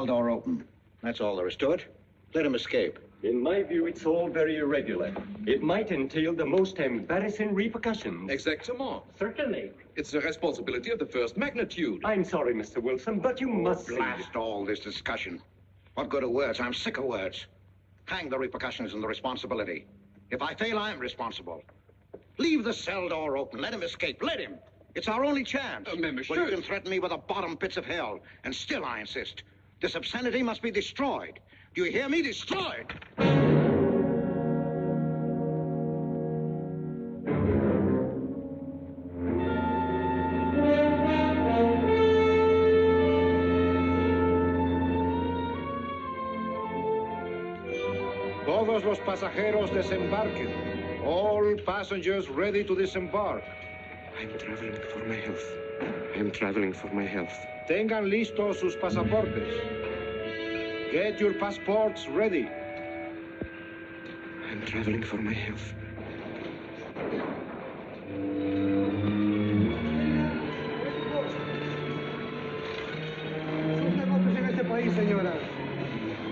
door open. That's all there is to it. Let him escape. In my view, it's all very irregular. It might entail the most embarrassing repercussions. Exactement. Certainly. It's a responsibility of the first magnitude. I'm sorry, Mr. Wilson, but you must Blast all this discussion. What good are words? I'm sick of words. Hang the repercussions and the responsibility. If I fail, I'm responsible. Leave the cell door open. Let him escape. Let him. It's our only chance. Monsieur. Well, you can threaten me with the bottom pits of hell, and still I insist. This obscenity must be destroyed. Do you hear me? Destroyed! Todos los pasajeros desembarquen. All passengers ready to disembark. I'm traveling for my health. I'm traveling for my health. Tengan listos sus pasaportes. Get your passports ready. I'm traveling for my health.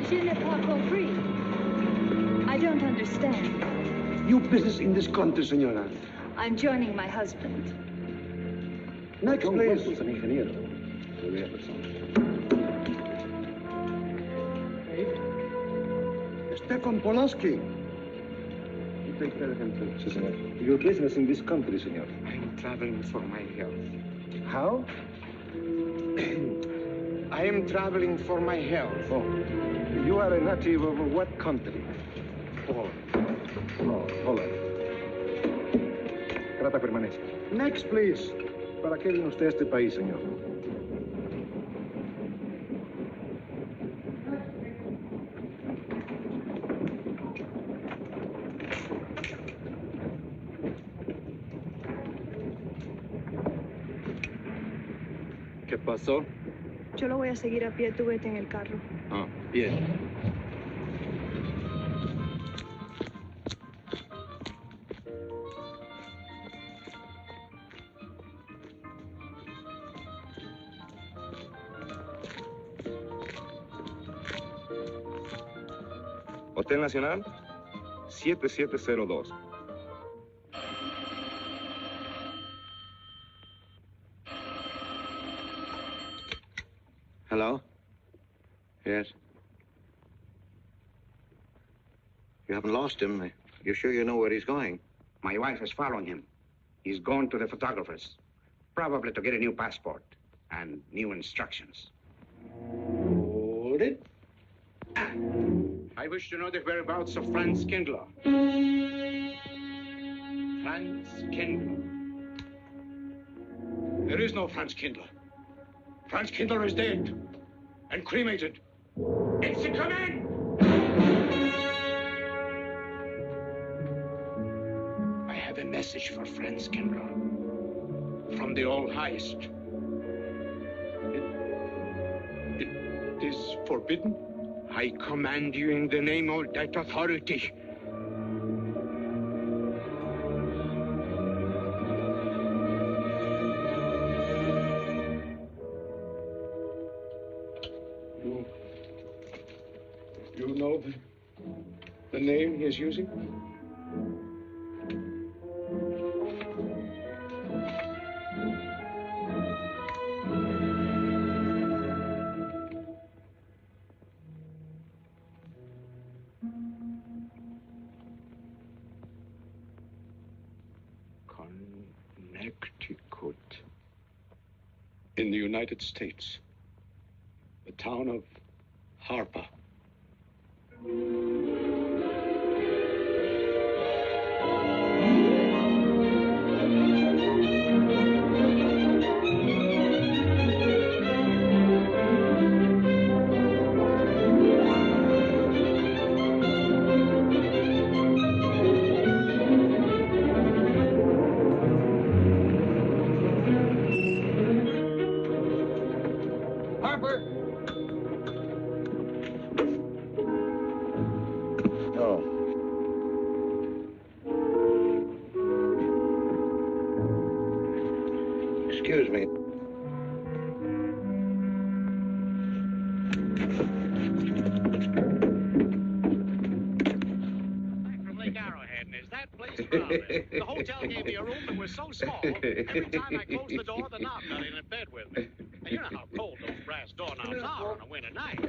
Je n'ai pas compris. I don't understand. Your business in this country, senora. I'm joining my husband. Next, please. Stefan Polaski. You take care of him, too, senor. Your business in this country, senor. I'm traveling for my health. How? I am traveling for my health. Oh. You are a native of what country? Poland. Oh, Holland. Trata permanece. Next, please. ¿Para qué vino usted a este país, señor? ¿Qué pasó? Yo lo voy a seguir a pie, tú vete en el carro. Ah, bien. Hotel Nacional, 7702. Hello? Yes? You haven't lost him. You're sure you know where he's going? My wife is following him. He's gone to the photographer's, probably to get a new passport and new instructions. Hold it. I wish to know the whereabouts of Franz Kindler. Franz Kindler. There is no Franz Kindler. Franz Kindler is dead and cremated. It's a command! I have a message for Franz Kindler from the All-Highest. It is forbidden. I command you in the name of that authority. You know the name he is using? Connecticut. In the United States. The town of Harper. Excuse me. Lake Arrowhead, and is that place crowded? The hotel gave me a room that was so small, every time I closed the door, the knob got in bed with me. And you know how cold those brass doorknobs are on a winter night.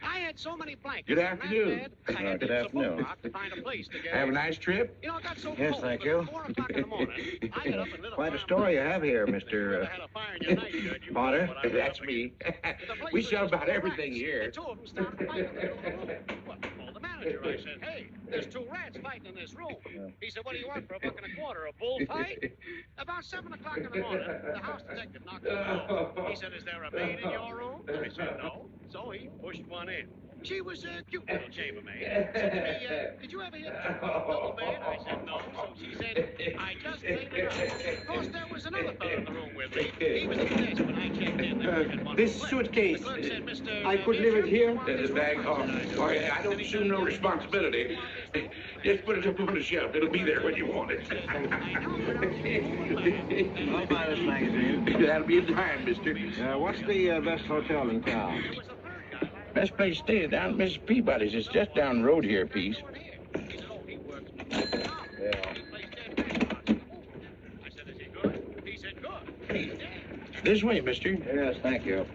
I had so many blankets. Good afternoon. In that bed, I had Good to use a afternoon. boat to find a place to get Have a in. nice trip? You know, it got so Yes, cold thank that you. at 4 o'clock in the morning, I got up and lit a Quite a fire story you in my have here, bed. If you ever Mr. had a fire in your nightshirt, you Potter. know what I was That's up me. against. The place We was sell just about full of everything rats. here. The two of them started fighting in the middle of the room. Well, I called the manager. I said, hey, there's 2 rats fighting in this room. He said, what do you want for $1.25? A bullfight? About 7 o'clock in the morning, the house detective knocked on the door. He said, is there a maid in your room? I said, no. So he pushed one in. She was a cute little chambermaid. Said to me, did you ever hear the double bed? I said, no. So she said, I just laid it out. Of course, there was another fellow in the room with me. He was at the desk when I checked in. There was one This flip. suitcase, The clerk said, Mr. I could leave it here? There's a bag off. Oh, yeah, I don't assume no responsibility. Just put it up on the shelf. It'll be there when you want it. I'll buy this magazine. That'll be in time, mister. What's the best hotel in town? Best place to stay is down at Mrs. Peabody's. It's just down the road here a piece. This way, mister. Yes, thank you.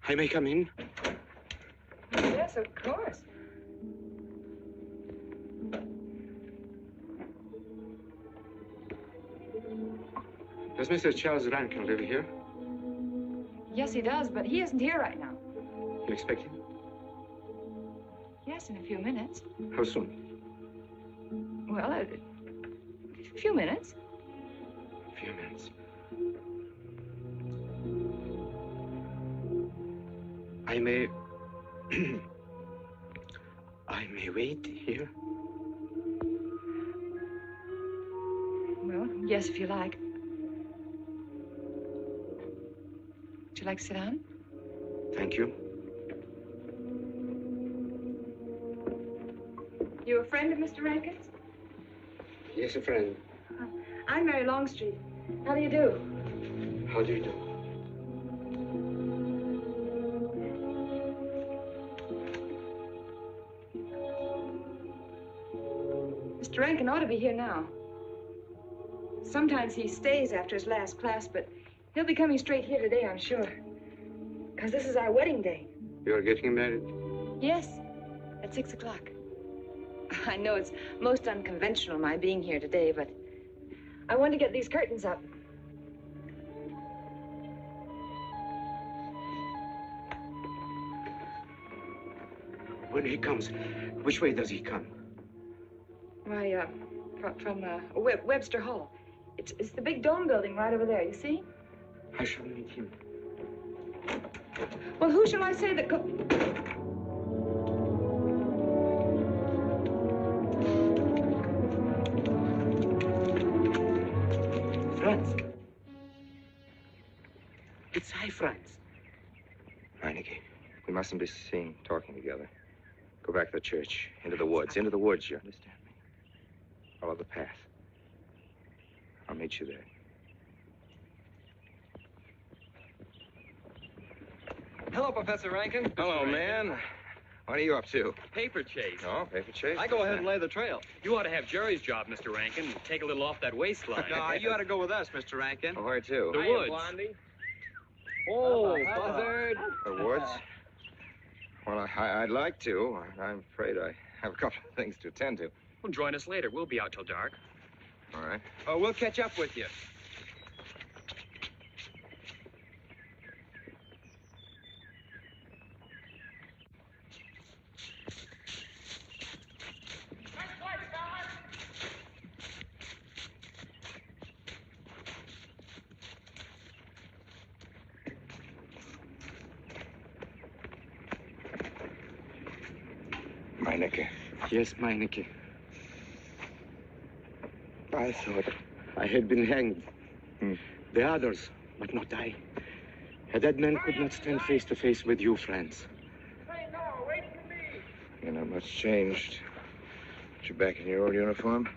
I may come in? Yes, of course. Does Mr. Charles Rankin live here? Yes, he does, but he isn't here right now. You expect him? Yes, in a few minutes. How soon? Well, a few minutes. A few minutes. I may... I may wait here? Well, yes, if you like. Would you like to sit down? Thank you. You a friend of Mr. Rankin's? Yes, a friend. I'm Mary Longstreet. How do you do? How do you do? Mr. Rankin ought to be here now. Sometimes he stays after his last class, but he'll be coming straight here today, I'm sure. Because this is our wedding day. You are getting married? Yes, at 6 o'clock. I know it's most unconventional, my being here today, but I want to get these curtains up. When he comes, which way does he come? Why, from Webster Hall. It's the big dome building right over there, you see? I shall meet him. Well, who shall I say that Franz. It's I, Franz. Meineke, we mustn't be seen talking together. Go back to the church, into the woods, you understand me? Follow the path. I'll meet you there. Hello, Professor Rankin. Hello, man. What are you up to? Paper chase. Oh, paper chase? I go ahead and lay the trail. You ought to have Jerry's job, Mr. Rankin. Take a little off that waistline. No, you ought to go with us, Mr. Rankin. Oh, where to? The woods. Blondie. Oh, buzzard. The woods? Well, I'd like to. I'm afraid I have a couple of things to attend to. Well, join us later. We'll be out till dark. All right. Oh, we'll catch up with you. Meineke. Yes, Meineke. I thought I had been hanged. The others, but not I. A dead man could not stand face to face with you, Franz. You're not much changed. But you're back in your old uniform.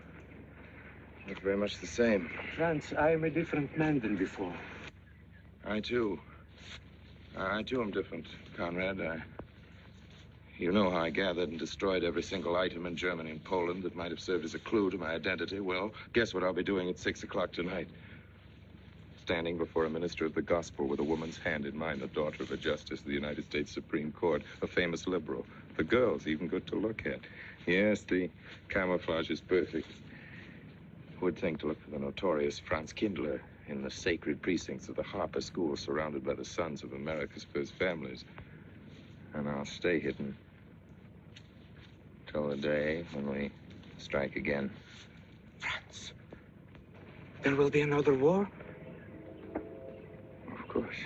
Look very much the same. Franz, I am a different man than before. I, too. I, too, am different, Conrad. You know how I gathered and destroyed every single item in Germany and Poland that might have served as a clue to my identity. Well, guess what I'll be doing at 6 o'clock tonight? Standing before a minister of the gospel with a woman's hand in mine, the daughter of a justice of the United States Supreme Court, a famous liberal. The girl's even good to look at. Yes, the camouflage is perfect. Who would think to look for the notorious Franz Kindler in the sacred precincts of the Harper School, surrounded by the sons of America's first families? And I'll stay hidden till the day when we strike again. Franz, there will be another war? Of course.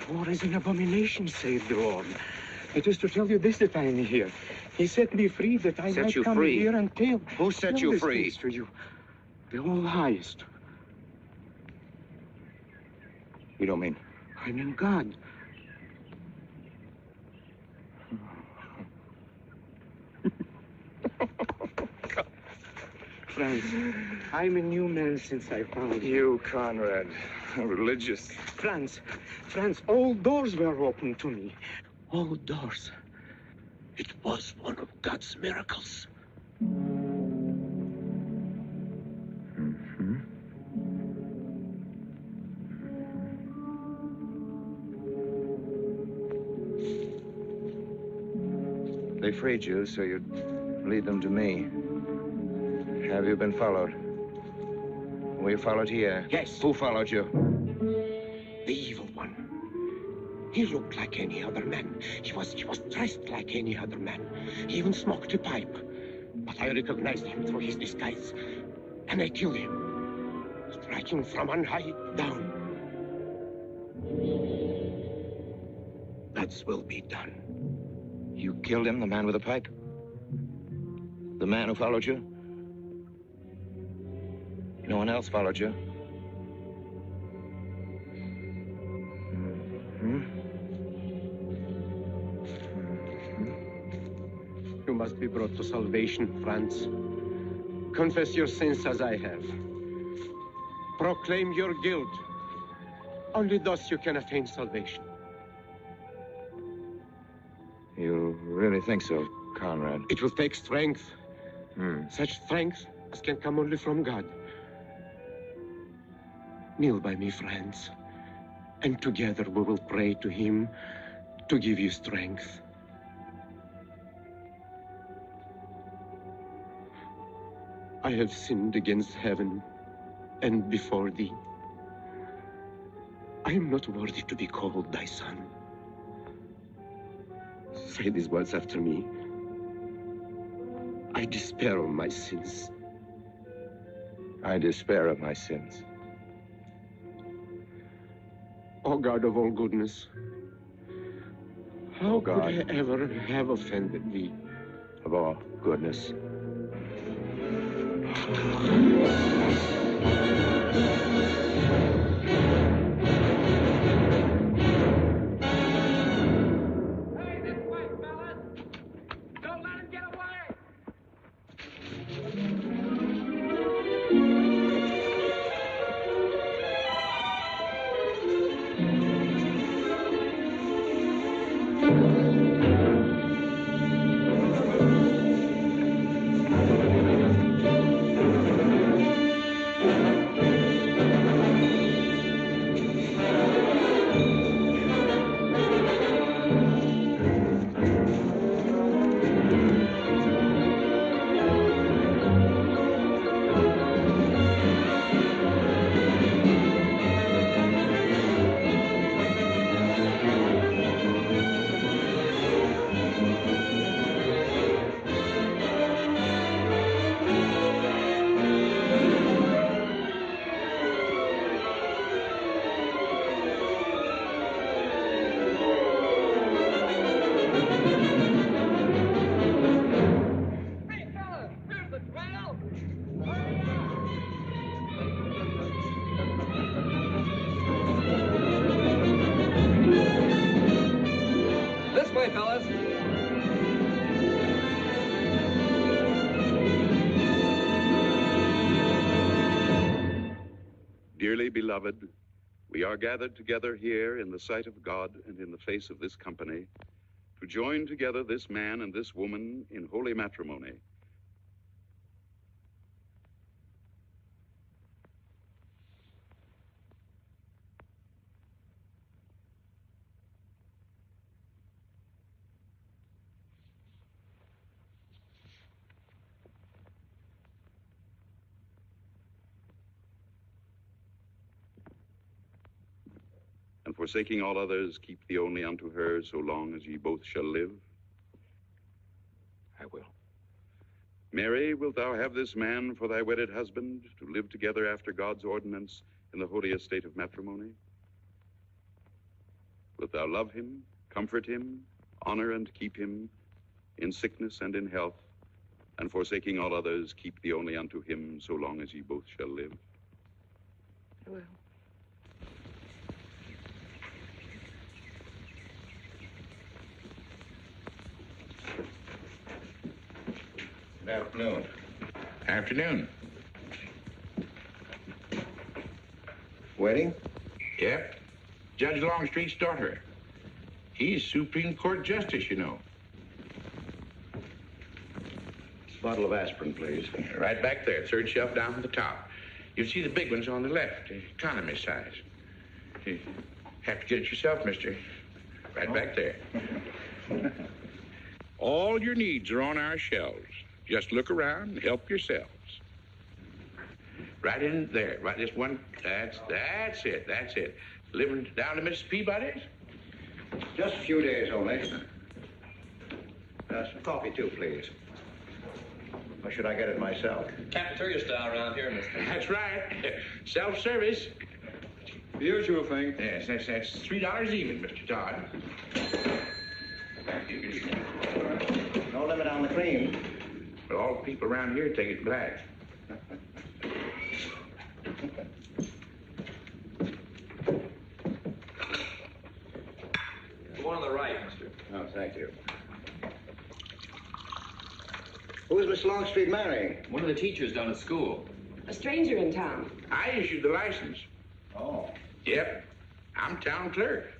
War is an abomination, saith the Lord. It is to tell you this that I am here. He set me free that I might come here and tell. Who set you free? To you, the All Highest. You don't mean? I mean God. Franz, I'm a new man since I found you. You, Conrad, religious. Franz, all doors were open to me. All doors. It was one of God's miracles. They freed you so you'd lead them to me. Have you been followed? Were you followed here? Yes. Who followed you? The evil one. He looked like any other man. He was dressed like any other man. He even smoked a pipe. But I recognized him through his disguise. And I killed him, striking from on high down. That will be done. You killed him, the man with the pipe? The man who followed you? No one else followed you? You must be brought to salvation, Franz. Confess your sins as I have. Proclaim your guilt. Only thus you can attain salvation. You really think so, Conrad? It will take strength. Such strength as can come only from God. Kneel by me, Franz, and together we will pray to him to give you strength. I have sinned against heaven and before thee. I am not worthy to be called thy son. say these words after me. I despair of my sins. I despair of my sins. O God of all goodness, how could I ever have offended thee? Of all goodness. Dearly beloved, we are gathered together here in the sight of God and in the face of this company to join together this man and this woman in holy matrimony. And forsaking all others, keep thee only unto her so long as ye both shall live. I will. Mary, wilt thou have this man for thy wedded husband, to live together after God's ordinance in the holy estate of matrimony? Wilt thou love him, comfort him, honor and keep him in sickness and in health, and forsaking all others, keep thee only unto him so long as ye both shall live? I will. Good afternoon. Afternoon. Wedding? Yep. Judge Longstreet's daughter. He's Supreme Court Justice, you know. Bottle of aspirin, please. Right back there, third shelf down at the top. You'll see the big ones on the left, the economy size. You have to get it yourself, mister. Right back there. All your needs are on our shelves. Just look around and help yourselves. Right in there, right this one. That's it. Living down to Mrs. Peabody's? Just a few days only. Some coffee, too, please. Or should I get it myself? Cafeteria style around here, mister. That's right. Self-service. The usual thing. Yes, that's $3 even, Mr. Todd. No limit on the cream. But all the people around here take it black. The one on the right, mister. Oh, thank you. Who is Miss Longstreet marrying? One of the teachers down at school. A stranger in town. I issued the license. Oh. Yep. I'm town clerk.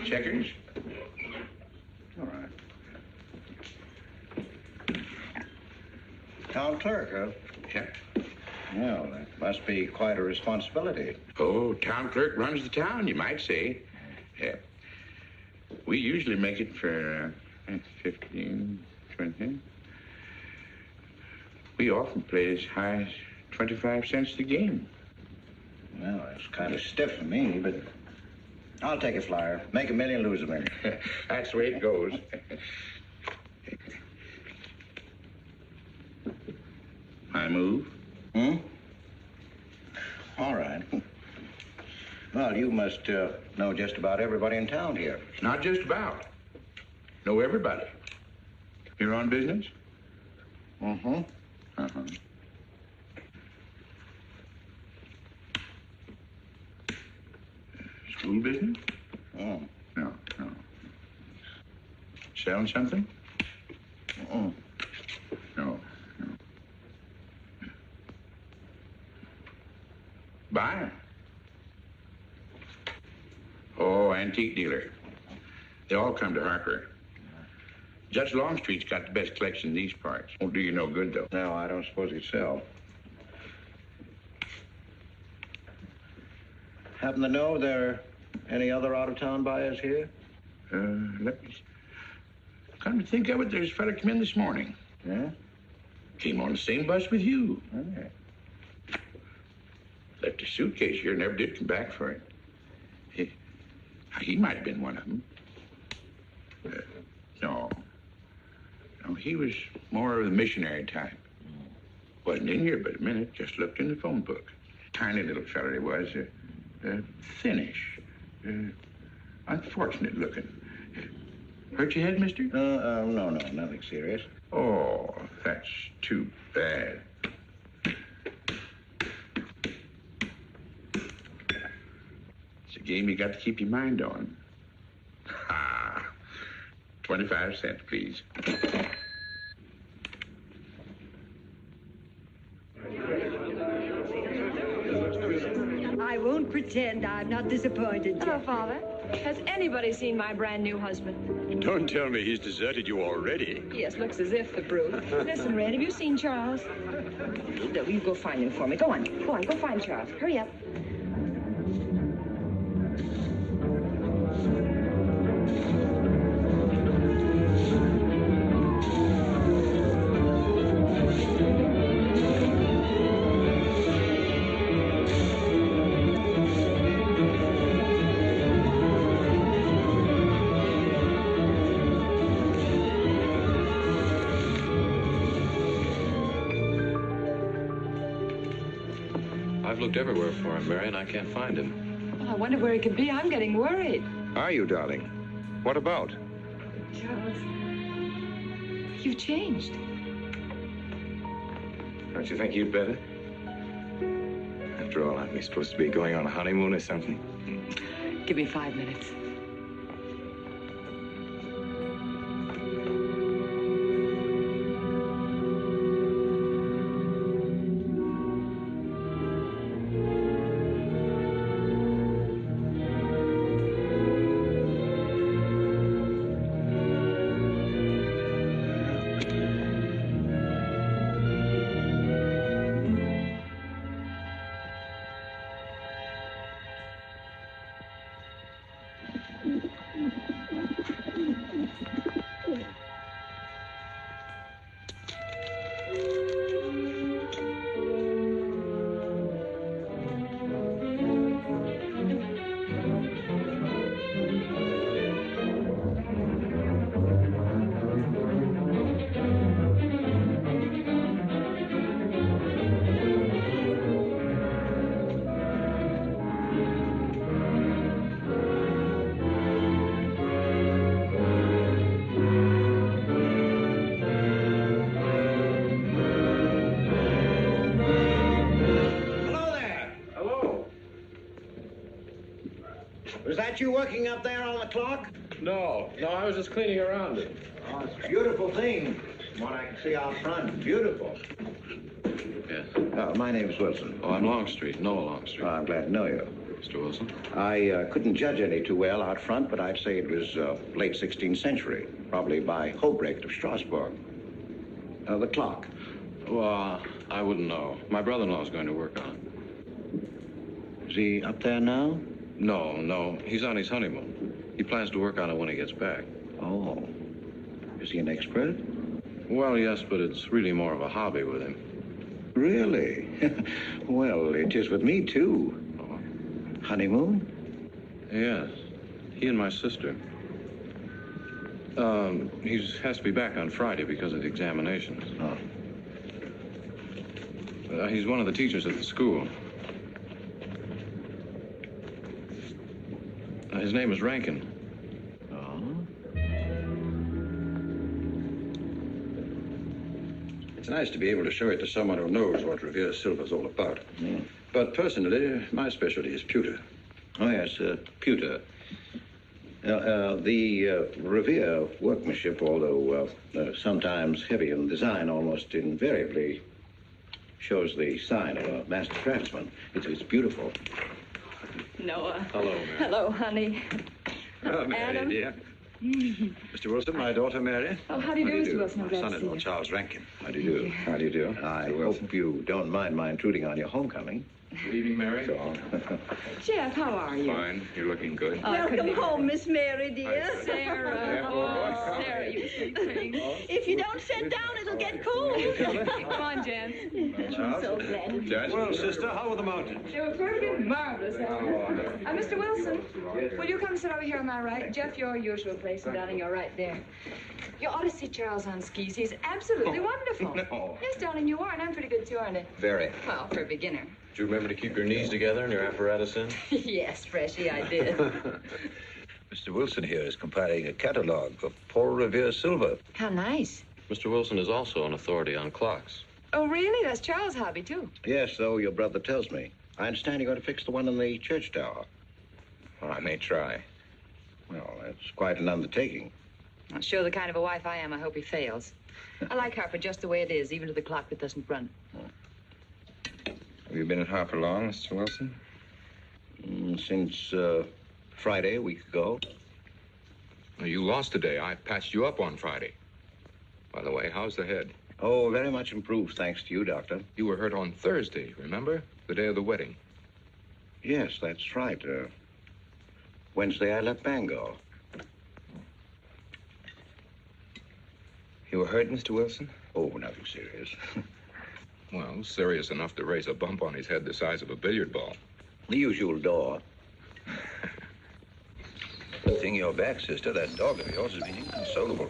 Checkers? All right. Town clerk, huh? Yep. Well, that must be quite a responsibility. Oh, town clerk runs the town, you might say. Yeah. We usually make it for 15, 20. We often play as high as 25 cents a game. Well, it's kind of stiff for me, but I'll take a flyer. Make a million, lose a million. That's the way it goes. I move? All right. Well, you must know just about everybody in town here. Not just about. Know everybody. You're on business? Mm-hmm. Uh-huh. School business? Oh. No. Selling something? Oh. No. Buyer? Oh, antique dealer. They all come to Harper. Judge Longstreet's got the best collection in these parts. Won't do you no good, though. No, I don't suppose he'd sell. Happen to know there are any other out-of-town buyers here? Let me... Come to think of it, there's a fella come in this morning. Yeah? Came on the same bus with you. Okay. Left a suitcase here, never did come back for it. He might have been one of them. No, he was more of the missionary type. Wasn't in here but a minute, just looked in the phone book. Tiny little fella he was, thinnish, unfortunate looking. Hurt your head, mister? No, nothing serious. Oh, that's too bad. It's a game you got to keep your mind on. 25 cents, please. I won't pretend I'm not disappointed yet. Oh, Father, has anybody seen my brand new husband? Don't tell me he's deserted you already. Yes, looks as if, the brute. Listen, Red, have you seen Charles? You go find him for me. Go on, go find Charles. Hurry up. I've looked everywhere for him, Mary, and I can't find him. Oh, I wonder where he could be. I'm getting worried. Are you, darling? What about? Charles, you've changed. Don't you think you'd better? After all, aren't we supposed to be going on a honeymoon or something? Give me 5 minutes. Was that you working up there on the clock? No, I was just cleaning around it. Oh, it's a beautiful thing. From what I can see out front, beautiful. Yes. My name's Wilson. Oh, I'm Longstreet, Noah Longstreet. I'm glad to know you. Mr. Wilson? I couldn't judge any too well out front, but I'd say it was late 16th century, probably by Hobrecht of Strasbourg. The clock. Well, I wouldn't know. My brother-in-law's going to work on it. Is he up there now? No. He's on his honeymoon. He plans to work on it when he gets back. Oh. Is he an expert? Well, yes, but it's really more of a hobby with him. Really? Well, it is with me, too. Oh, Honeymoon? Yes. He and my sister. He has to be back on Friday because of the examinations. Oh. He's one of the teachers at the school. His name is Rankin. It's nice to be able to show it to someone who knows what Revere Silver's all about. But personally, my specialty is pewter. Oh, yes, pewter. The Revere workmanship, although sometimes heavy in design, almost invariably shows the sign of a master craftsman. It's beautiful. Noah. Hello, Mary. Hello, honey. Oh, Mary, Adam. dear. Mr. Wilson, my daughter, Mary. Oh, how do you do, Mr. Wilson? I'm My glad to see son-in-law, you. Charles Rankin. How do you do? How do you do? I hope you don't mind my intruding on your homecoming. Good evening, Mary. Jeff, how are you? Fine. You're looking good. Welcome home, Miss Mary, dear. Sarah. Oh, Sarah, you sweet thing. If you don't sit down, it'll get cold. Come on, Jen. I'm so glad. Well, sister, how were the mountains? They were perfectly marvelous. Mr. Wilson, will you come sit over here on my right? Jeff, your usual place, and darling, you're right there. You ought to see Charles on skis. He's absolutely wonderful. No. Yes, darling, you are, and I'm pretty good too, aren't I? Very. Well, for a beginner. Do you remember to keep your knees together and your apparatus in? Yes, Freshy, I did. Mr. Wilson here is compiling a catalogue of Paul Revere silver. How nice. Mr. Wilson is also an authority on clocks. Oh, really? That's Charles' hobby, too. Yes, so your brother tells me. I understand you're going to fix the one in the church tower. Well, I may try. Well, that's quite an undertaking. I'll show the kind of a wife I am. I hope he fails. I like Harper just the way it is, even to the clock that doesn't run. Have you been at Harper long, Mr. Wilson? Since Friday, a week ago. Well, you lost today. I patched you up on Friday. By the way, how's the head? Oh, very much improved, thanks to you, Doctor. You were hurt on Thursday, remember? The day of the wedding. Yes, that's right. Wednesday, I let Bangor. You were hurt, Mr. Wilson? Oh, nothing serious. Well, serious enough to raise a bump on his head the size of a billiard ball. The usual door. Good thing you're back, sister. That dog of yours has been inconsolable.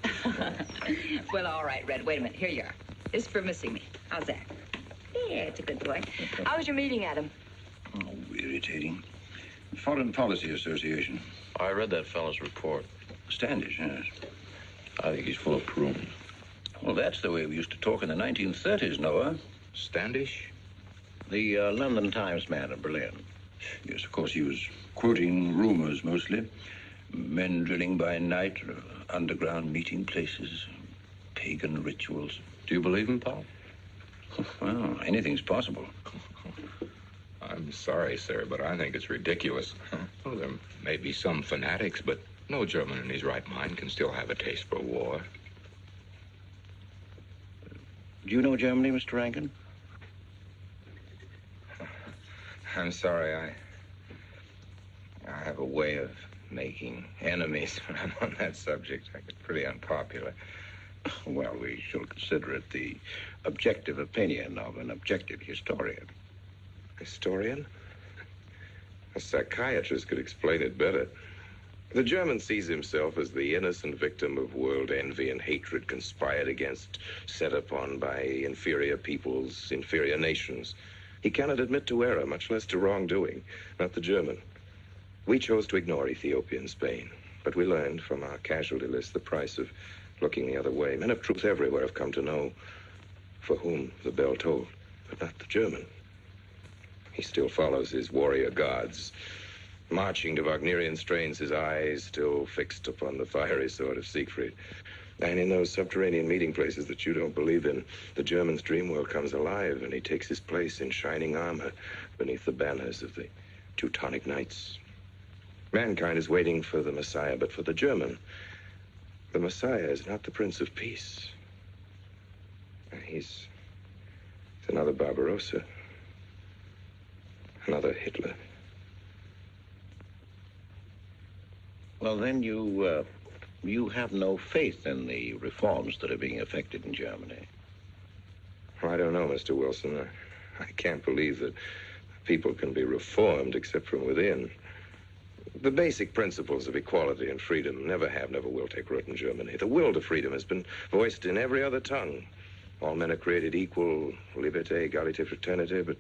Well, all right, Red. Wait a minute. Here you are. This is for missing me. How's that? Yeah, it's a good boy. How was your meeting, Adam? Oh, irritating. Foreign Policy Association. I read that fellow's report. Standish, yes. I think he's full of prunes. Well, that's the way we used to talk in the 1930s, Noah. Standish? The London Times man in Berlin. Yes, of course, he was quoting rumors mostly. Men drilling by night, underground meeting places, pagan rituals. Do you believe him, Paul? Well, anything's possible. I'm sorry, sir, but I think it's ridiculous. Well, there may be some fanatics, but no German in his right mind can still have a taste for war. Do you know Germany, Mr. Rankin? I'm sorry, I have a way of making enemies when I'm on that subject. I get pretty unpopular. Well, we shall consider it the objective opinion of an objective historian. Historian? A psychiatrist could explain it better. The German sees himself as the innocent victim of world envy and hatred conspired against, set upon by inferior peoples, inferior nations. He cannot admit to error, much less to wrongdoing. Not the German. We chose to ignore Ethiopia and Spain, but we learned from our casualty list the price of looking the other way. Men of truth everywhere have come to know for whom the bell tolled, but not the German. He still follows his warrior gods, marching to Wagnerian strains, his eyes still fixed upon the fiery sword of Siegfried. And in those subterranean meeting places that you don't believe in, the German's dream world comes alive, and he takes his place in shining armor beneath the banners of the Teutonic Knights. Mankind is waiting for the Messiah, but for the German, the Messiah is not the Prince of Peace. He's another Barbarossa, another Hitler. Well, then you have no faith in the reforms that are being effected in Germany. I don't know, Mr. Wilson. I can't believe that people can be reformed except from within. The basic principles of equality and freedom never have, never will take root in Germany. The will to freedom has been voiced in every other tongue. All men are created equal, liberté, égalité, fraternité, but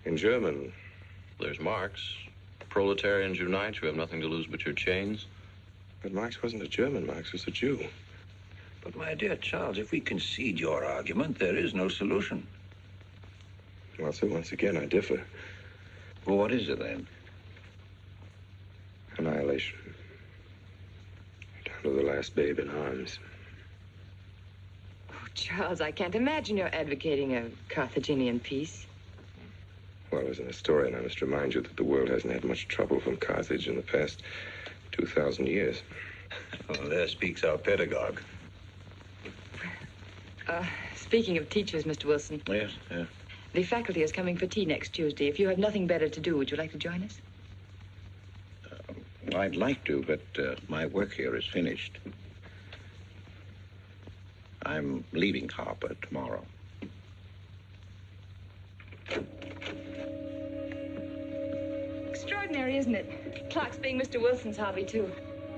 in German... There's Marx. Proletarians unite, you have nothing to lose but your chains. But Marx wasn't a German, Marx was a Jew. But, my dear Charles, if we concede your argument, there is no solution. Well, sir, once again, I differ. Well, what is it, then? Annihilation. Down to the last babe in arms. Oh, Charles, I can't imagine you're advocating a Carthaginian peace. Well, as an historian, I must remind you that the world hasn't had much trouble from Carthage in the past 2,000 years. Well, there speaks our pedagogue. Speaking of teachers, Mr. Wilson. Yes, yeah. The faculty is coming for tea next Tuesday. If you have nothing better to do, would you like to join us? I'd like to, but my work here is finished. I'm leaving Harper tomorrow. Extraordinary, isn't it? Clocks being Mr. Wilson's hobby, too.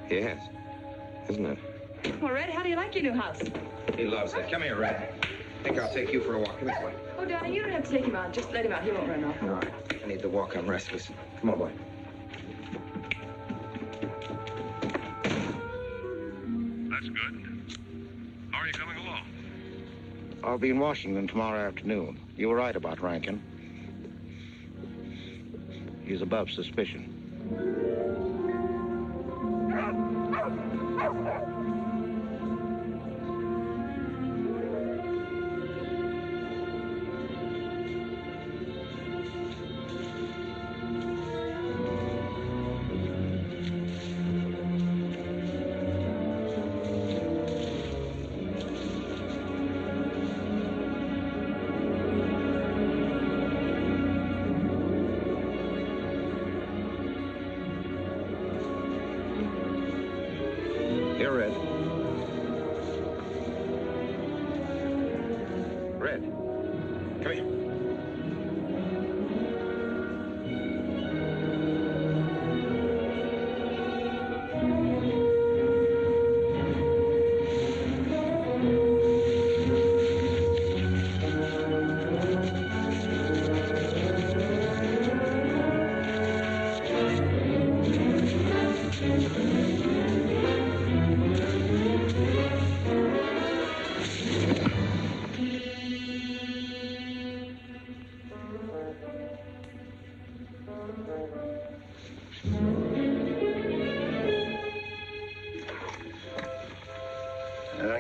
Yes, isn't it? Well, Red, how do you like your new house? He loves it. Come here, Red. I think I'll take you for a walk. Come here, boy. Oh, darling, you don't have to take him out. Just let him out. He won't run off. All right. I need to walk. I'm restless. Come on, boy. That's good. How are you coming along? I'll be in Washington tomorrow afternoon. You were right about Rankin. He's above suspicion.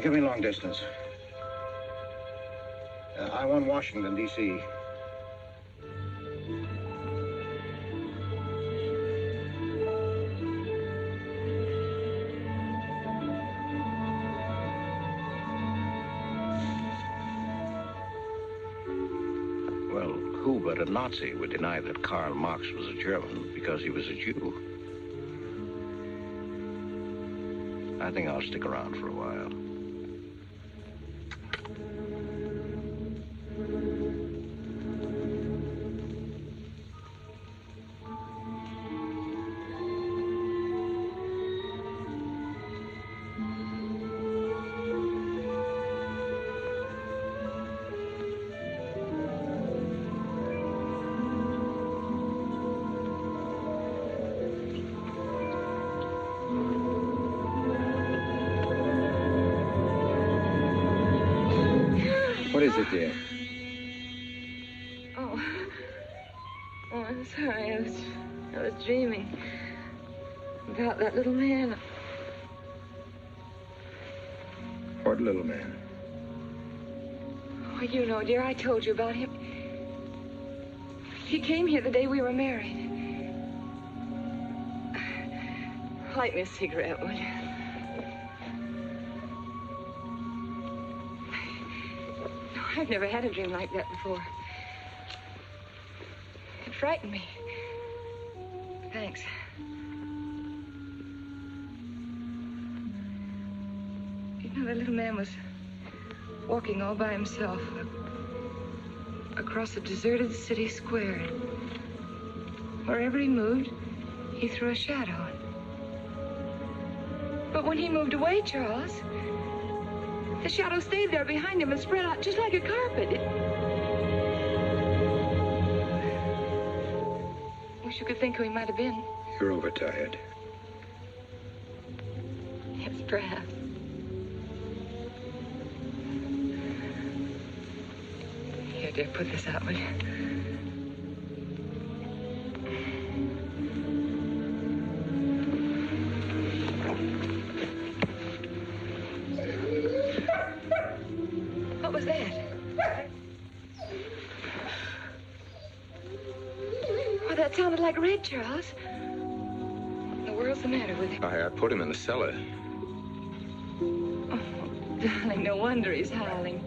Give me long distance. I want Washington, D.C. Well, who but a Nazi would deny that Karl Marx was a German because he was a Jew? I think I'll stick around for a while. What is it, dear? Oh, I'm sorry. I was dreaming about that little man. What little man? Oh, you know, dear, I told you about him. He came here the day we were married. Light me a cigarette, will you? I've never had a dream like that before. It frightened me. Thanks. You know, the little man was walking all by himself. across a deserted city square. Wherever he moved, he threw a shadow. But when he moved away, Charles, the shadow stayed there behind him and spread out just like a carpet. Wish you could think who he might have been. You're overtired. Yes, perhaps. Here, dear, put this out, will you? What was that? Oh, that sounded like Red, Charles. What in the world's the matter with him? I put him in the cellar. Oh, darling, no wonder he's howling.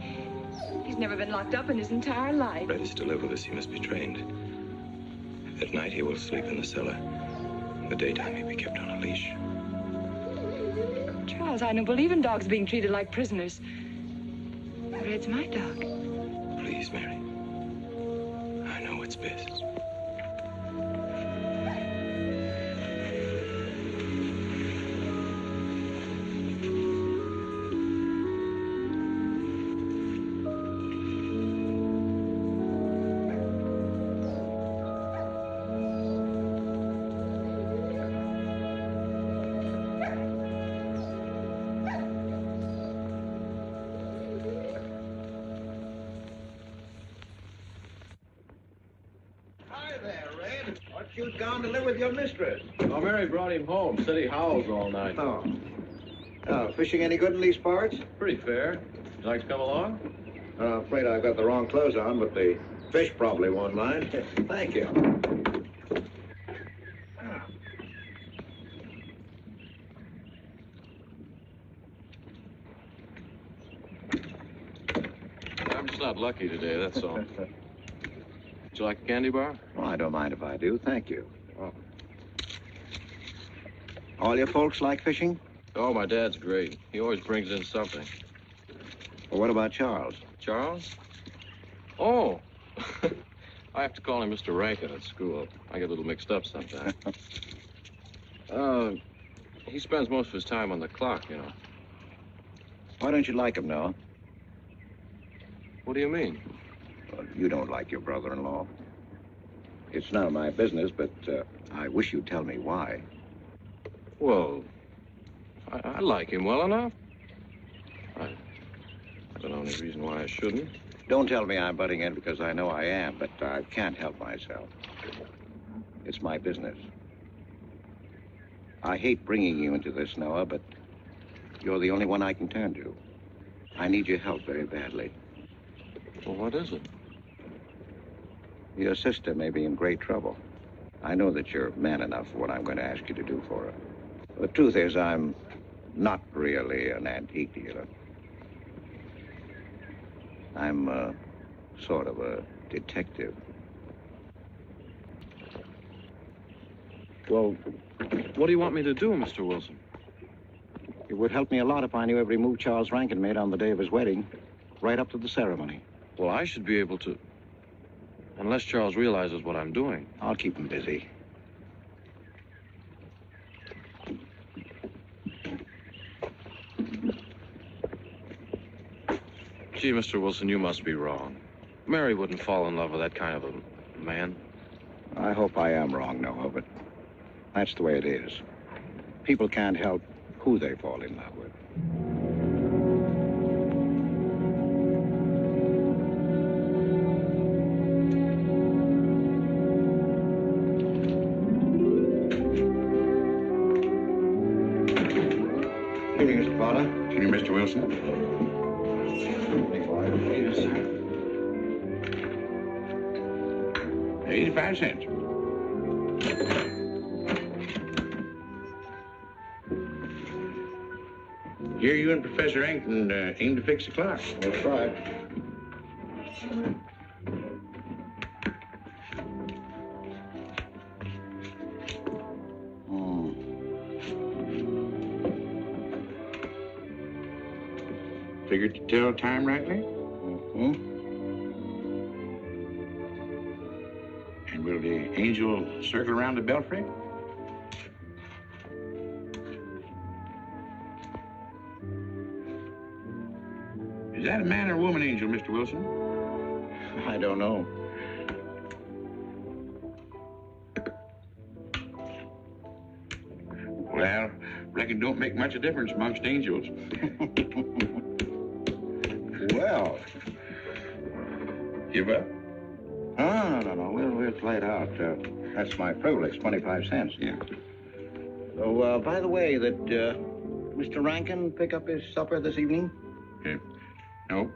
He's never been locked up in his entire life. Red is to live with us. He must be trained. At night, he will sleep in the cellar. In the daytime, he'll be kept on a leash. Charles, I don't believe in dogs being treated like prisoners. Red's my dog. Please, Mary. I know what's best. You'd gone to live with your mistress. Oh, Mary brought him home. Said he howls all night. Oh. Fishing any good in these parts? Pretty fair. You like to come along? I'm afraid I've got the wrong clothes on, but the fish probably won't mind. Thank you. I'm just not lucky today, that's all. Would you like a candy bar? Well, I don't mind if I do. Thank you. Oh. All your folks like fishing? Oh, my dad's great. He always brings in something. Well, what about Charles? Charles? Oh. I have to call him Mr. Rankin at school. I get a little mixed up sometimes. He spends most of his time on the clock, you know. Why don't you like him, Noah? What do you mean? Well, you don't like your brother-in-law. It's none of my business, but I wish you'd tell me why. Well, I like him well enough. I don't know any reason why I shouldn't. Don't tell me I'm butting in because I know I am, but I can't help myself. It's my business. I hate bringing you into this, Noah, but you're the only one I can turn to. I need your help very badly. Well, what is it? Your sister may be in great trouble. I know that you're man enough for what I'm going to ask you to do for her. The truth is, I'm not really an antique dealer. I'm sort of a detective. Well, what do you want me to do, Mr. Wilson? It would help me a lot if I knew every move Charles Rankin made on the day of his wedding, right up to the ceremony. Well, I should be able to... Unless Charles realizes what I'm doing. I'll keep him busy. Gee, Mr. Wilson, you must be wrong. Mary wouldn't fall in love with that kind of a man. I hope I am wrong, Noah, but that's the way it is. People can't help who they fall in love with. Good evening, Mr. Potter. Good evening, Mr. Wilson. 85 cents. Here you and Professor Ankton aim to fix the clock. That's right. Figured to tell time rightly? Mm-hmm. Will the angel circle around the belfry? Is that a man or a woman angel, Mr. Wilson? I don't know. Well, reckon don't make much of a difference amongst angels. Well. Give up? No. We'll play it out. That's my privilege, 25 cents. Yeah. So, by the way, did Mr. Rankin pick up his supper this evening? No.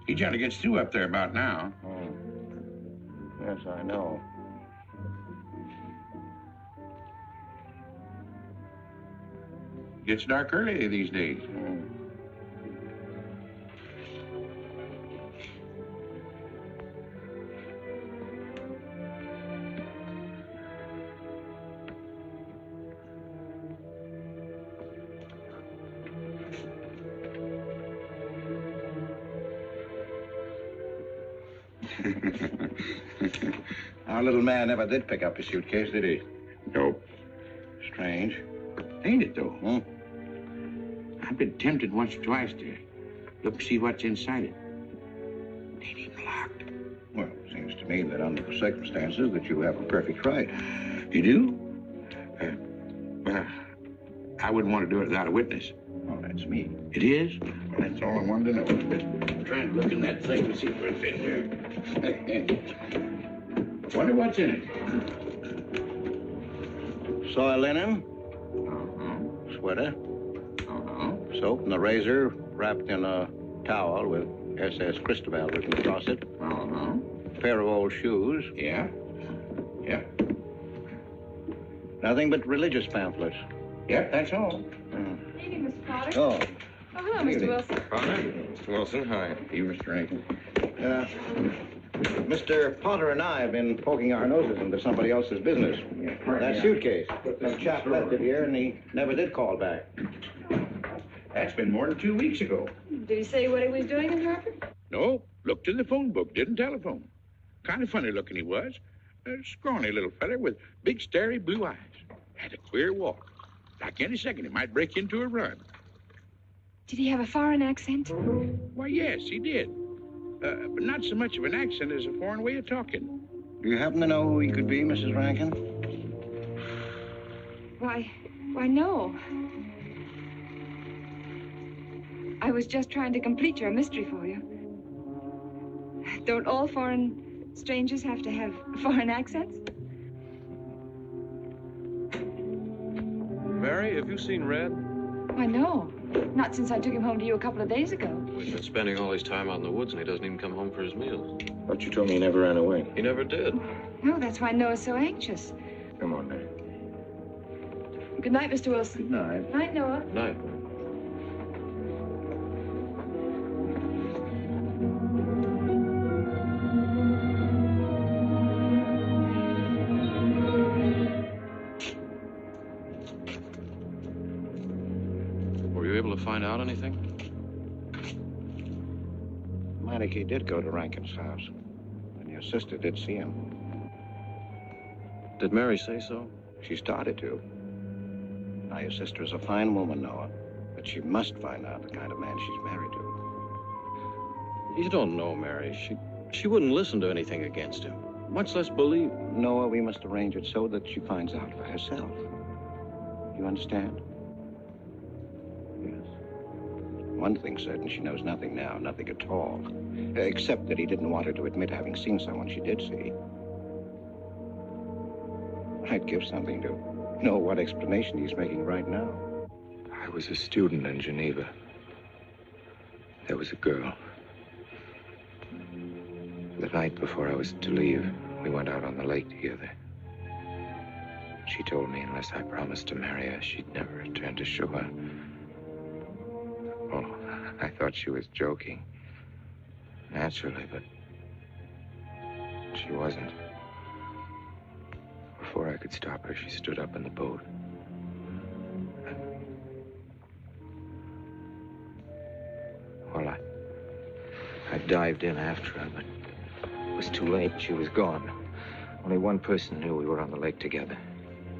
He generally gets through up there about now. Oh. Yes, I know. Gets dark early these days. Our little man never did pick up his suitcase, did he? Nope. Strange. Ain't it, though? I've been tempted once or twice to look and see what's inside it. Ain't even locked. Well, it seems to me that under the circumstances that you have a perfect right. You do? Well, I wouldn't want to do it without a witness. Oh, that's me. It is? Well, that's all I wanted to know. I'm trying to look in that thing to see where it fits here. Wonder what's in it. Soil linen. Sweater. Soap and a razor wrapped in a towel with SS Cristobal written across it. Pair of old shoes. Yeah. Nothing but religious pamphlets. Yep, that's all. Evening, Mr. Potter. Oh. Oh, hello, Mr. Wilson. Potter? Mr. Wilson, hi. You, Mr. Rankin. Mr. Potter and I have been poking our noses into somebody else's business. That suitcase. Some chap left it here, and he never did call back. That's been more than 2 weeks ago. Did he say what he was doing in Hartford? No, looked in the phone book, didn't telephone. Kind of funny looking he was. A scrawny little feller with big, starry blue eyes. Had a queer walk. Like any second, he might break into a run. Did he have a foreign accent? Why, yes, he did. But not so much of an accent as a foreign way of talking. Do you happen to know who he could be, Mrs. Rankin? Why, no. I was just trying to complete your mystery for you. Don't all foreign strangers have to have foreign accents? Mary, have you seen Red? Why, no. Not since I took him home to you a couple of days ago. He's been spending all his time out in the woods, and he doesn't even come home for his meals. But you told me he never ran away. He never did. No, that's why Noah's so anxious. Come on, Mary. Good night, Mr. Wilson. Good night. Night, Noah. Night. Were you able to find out anything? Meineke did go to Rankin's house, and your sister did see him. Did Mary say so? She started to. Now, your sister is a fine woman, Noah, but she must find out the kind of man she's married to. You don't know Mary. She wouldn't listen to anything against him, much less believe. Noah, we must arrange it so that she finds out for herself. You understand? Yes. One thing's certain, she knows nothing now, nothing at all. Except that he didn't want her to admit having seen someone she did see. I'd give something to know what explanation he's making right now. I was a student in Geneva. There was a girl. The night before I was to leave, we went out on the lake together. She told me unless I promised to marry her, she'd never return to shore. Oh, I thought she was joking. Naturally, but she wasn't. Before I could stop her, she stood up in the boat. Well, I dived in after her, but was too late. She was gone. Only one person knew we were on the lake together.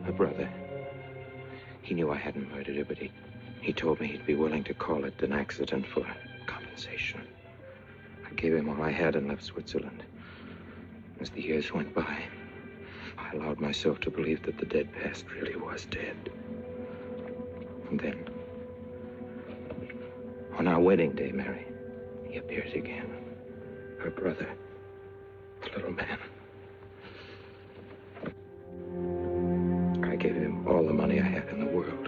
Her brother. He knew I hadn't murdered her, but he told me he'd be willing to call it an accident for compensation. I gave him all I had and left Switzerland. As the years went by, I allowed myself to believe that the dead past really was dead. And then, on our wedding day, Mary, he appears again. Her brother, the little man. I gave him all the money I had in the world.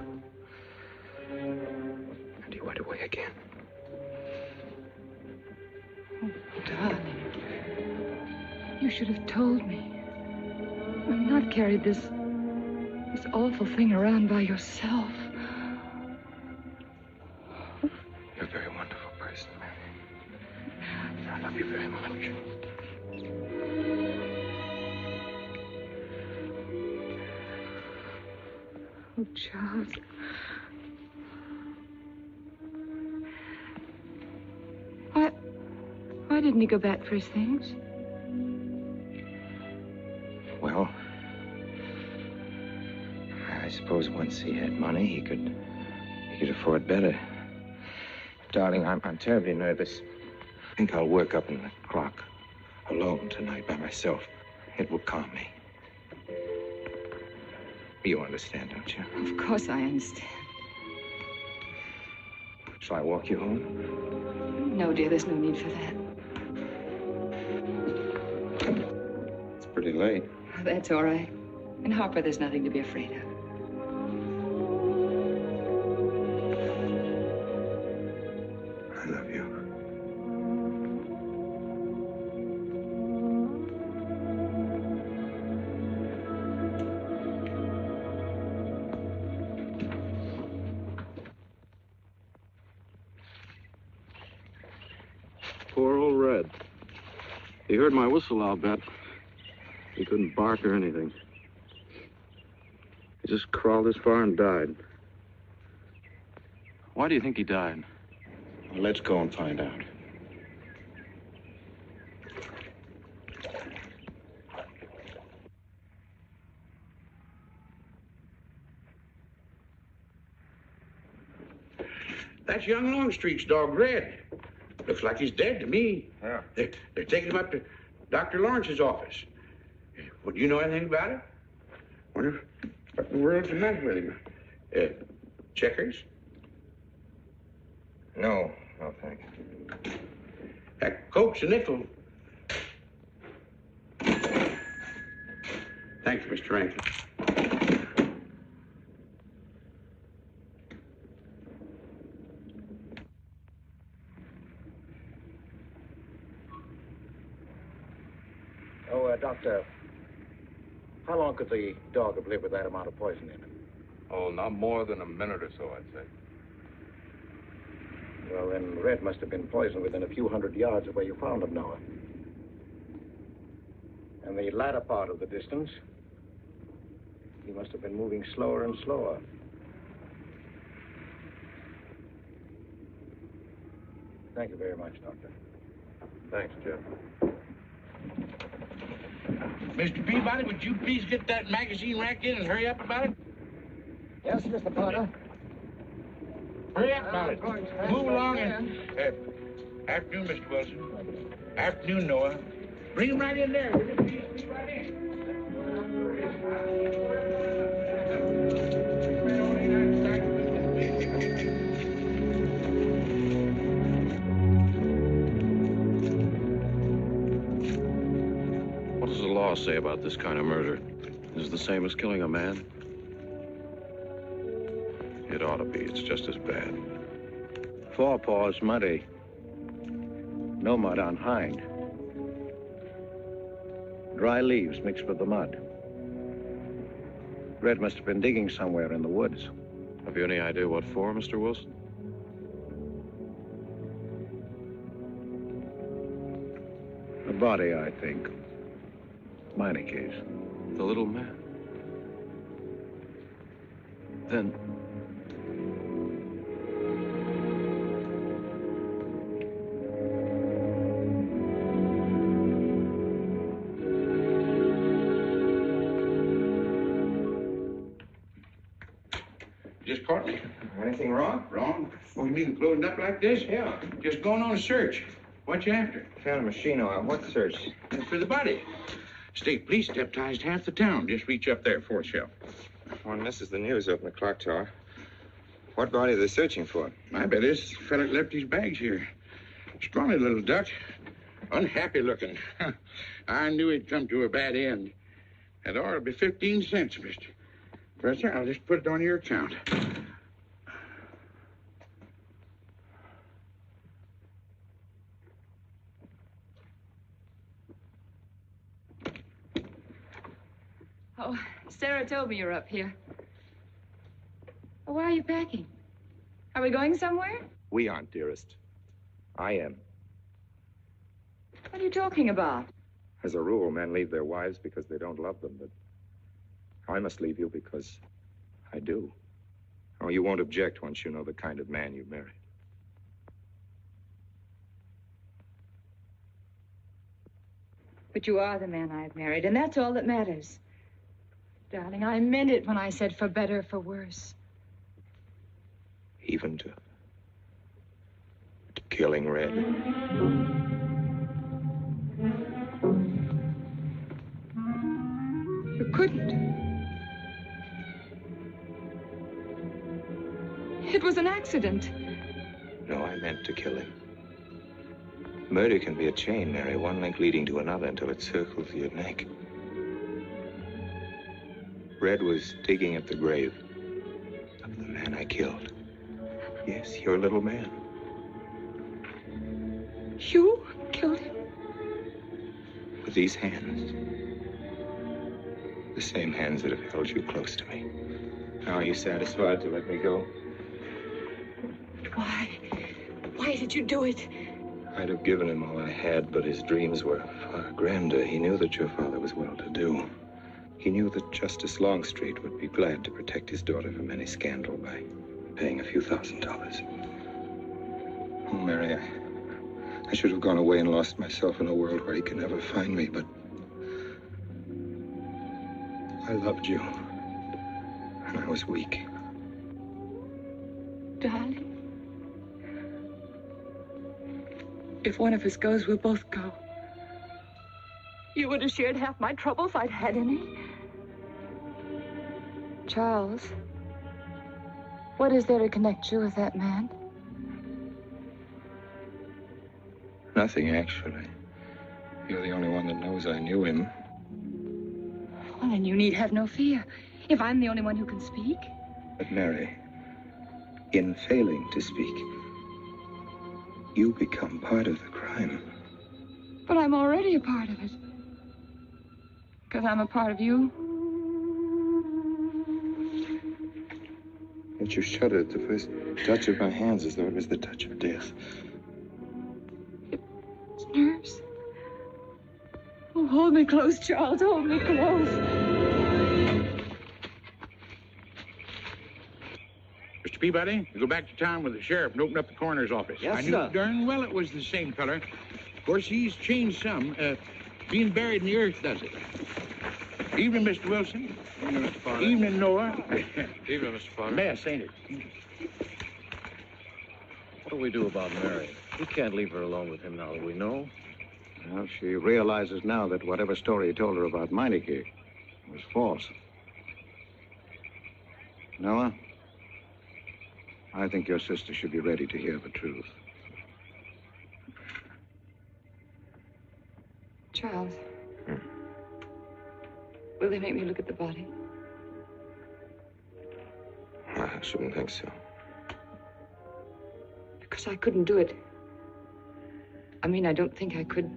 And he went away again. Oh, darling. You should have told me. And not carried this awful thing around by yourself. You're a very wonderful person, Mary. I love you very much. Oh, Charles. Why didn't he go back for his things? Well, I suppose once he had money, he could afford better. Darling, I'm terribly nervous. I think I'll work up in the clock alone tonight by myself. It will calm me. You understand, don't you? Of course I understand. Shall I walk you home? No, dear, there's no need for that. It's pretty late. That's all right. In Harper, there's nothing to be afraid of. I love you. Poor old Red. He heard my whistle, I'll bet. He couldn't bark or anything. He just crawled this far and died. Why do you think he died? Well, let's go and find out. That's young Longstreet's dog, Red. Looks like he's dead to me. Yeah. They're taking him up to Dr. Lawrence's office. Would you know anything about it? Wonder what in the world's the matter with him? Checkers? No, thank you. That Coke's a nickel. Thank you, Mr. Rankin. Doctor, how long could the dog have lived with that amount of poison in him? Oh, not more than a minute or so, I'd say. Well, then Red must have been poisoned within a few hundred yards of where you found him, Noah. And the latter part of the distance, he must have been moving slower and slower. Thank you very much, Doctor. Thanks, Jeff. Mr. Peabody, would you please get that magazine rack in and hurry up about it? Yes, Mr. Potter. Hurry up about it. Move along and... afternoon, Mr. Wilson. Afternoon, Noah. Bring him right in there, will you please? Be right in. What does the law say about this kind of murder? Is it the same as killing a man? It ought to be. It's just as bad. Forepaws muddy. No mud on hind. Dry leaves mixed with the mud. Red must have been digging somewhere in the woods. Have you any idea what for, Mr. Wilson? A body, I think. Minor case. The little man? Then... caught me. Anything wrong? Wrong? Oh, you mean loading up like this? Yeah. Just going on a search. What you after? Found a machine oil. What search? For the body. State police deputized half the town. Just reach up there, fourth shelf. One misses the news up in the clock tower. What body are they searching for? I bet this fella left his bags here. Scrawny little duck. Unhappy looking. I knew he'd come to a bad end. That ought to be 15 cents, mister. Professor, I'll just put it on your account. Oh, Sarah told me you're up here. Oh, why are you packing? Are we going somewhere? We aren't, dearest. I am. What are you talking about? As a rule, men leave their wives because they don't love them, but I must leave you because I do. Oh, you won't object once you know the kind of man you married. But you are the man I've married, and that's all that matters. Darling, I meant it when I said for better or for worse. Even to killing Red. You couldn't. It was an accident. No, I meant to kill him. Murder can be a chain, Mary, one link leading to another until it circles your neck. Red was digging at the grave of the man I killed. Yes, your little man. You killed him? With these hands. The same hands that have held you close to me. Now, are you satisfied to let me go? Why? Why did you do it? I'd have given him all I had, but his dreams were far grander. He knew that your father was well-to-do. He knew that Justice Longstreet would be glad to protect his daughter from any scandal by paying a few $1,000s. Oh, Mary, I should have gone away and lost myself in a world where he could never find me, but I loved you, and I was weak. Darling, if one of us goes, we'll both go. You would have shared half my trouble if I'd had any. Charles, what is there to connect you with that man? Nothing, actually. You're the only one that knows I knew him. Well, then you need have no fear. If I'm the only one who can speak. But, Mary, in failing to speak, you become part of the crime. But I'm already a part of it. Because I'm a part of you. Yet you shuddered at the first touch of my hands as though it was the touch of death. It's nerves. Oh, hold me close, Charles. Hold me close. Mr. Peabody, you go back to town with the sheriff and open up the coroner's office. Yes, I knew sir. darn well it was the same feller. Of course, he's changed some. Being buried in the earth does it. Evening, Mr. Wilson. Evening, Mr. Potter. Evening, Noir. Evening, Mr. Potter. Mess, ain't it? What do we do about Mary? We can't leave her alone with him now that we know. Well, she realizes now that whatever story he told her about Meineke was false. Noah, I think your sister should be ready to hear the truth. Charles. Will they make me look at the body? I shouldn't think so. Because I couldn't do it. I mean, I don't think I could.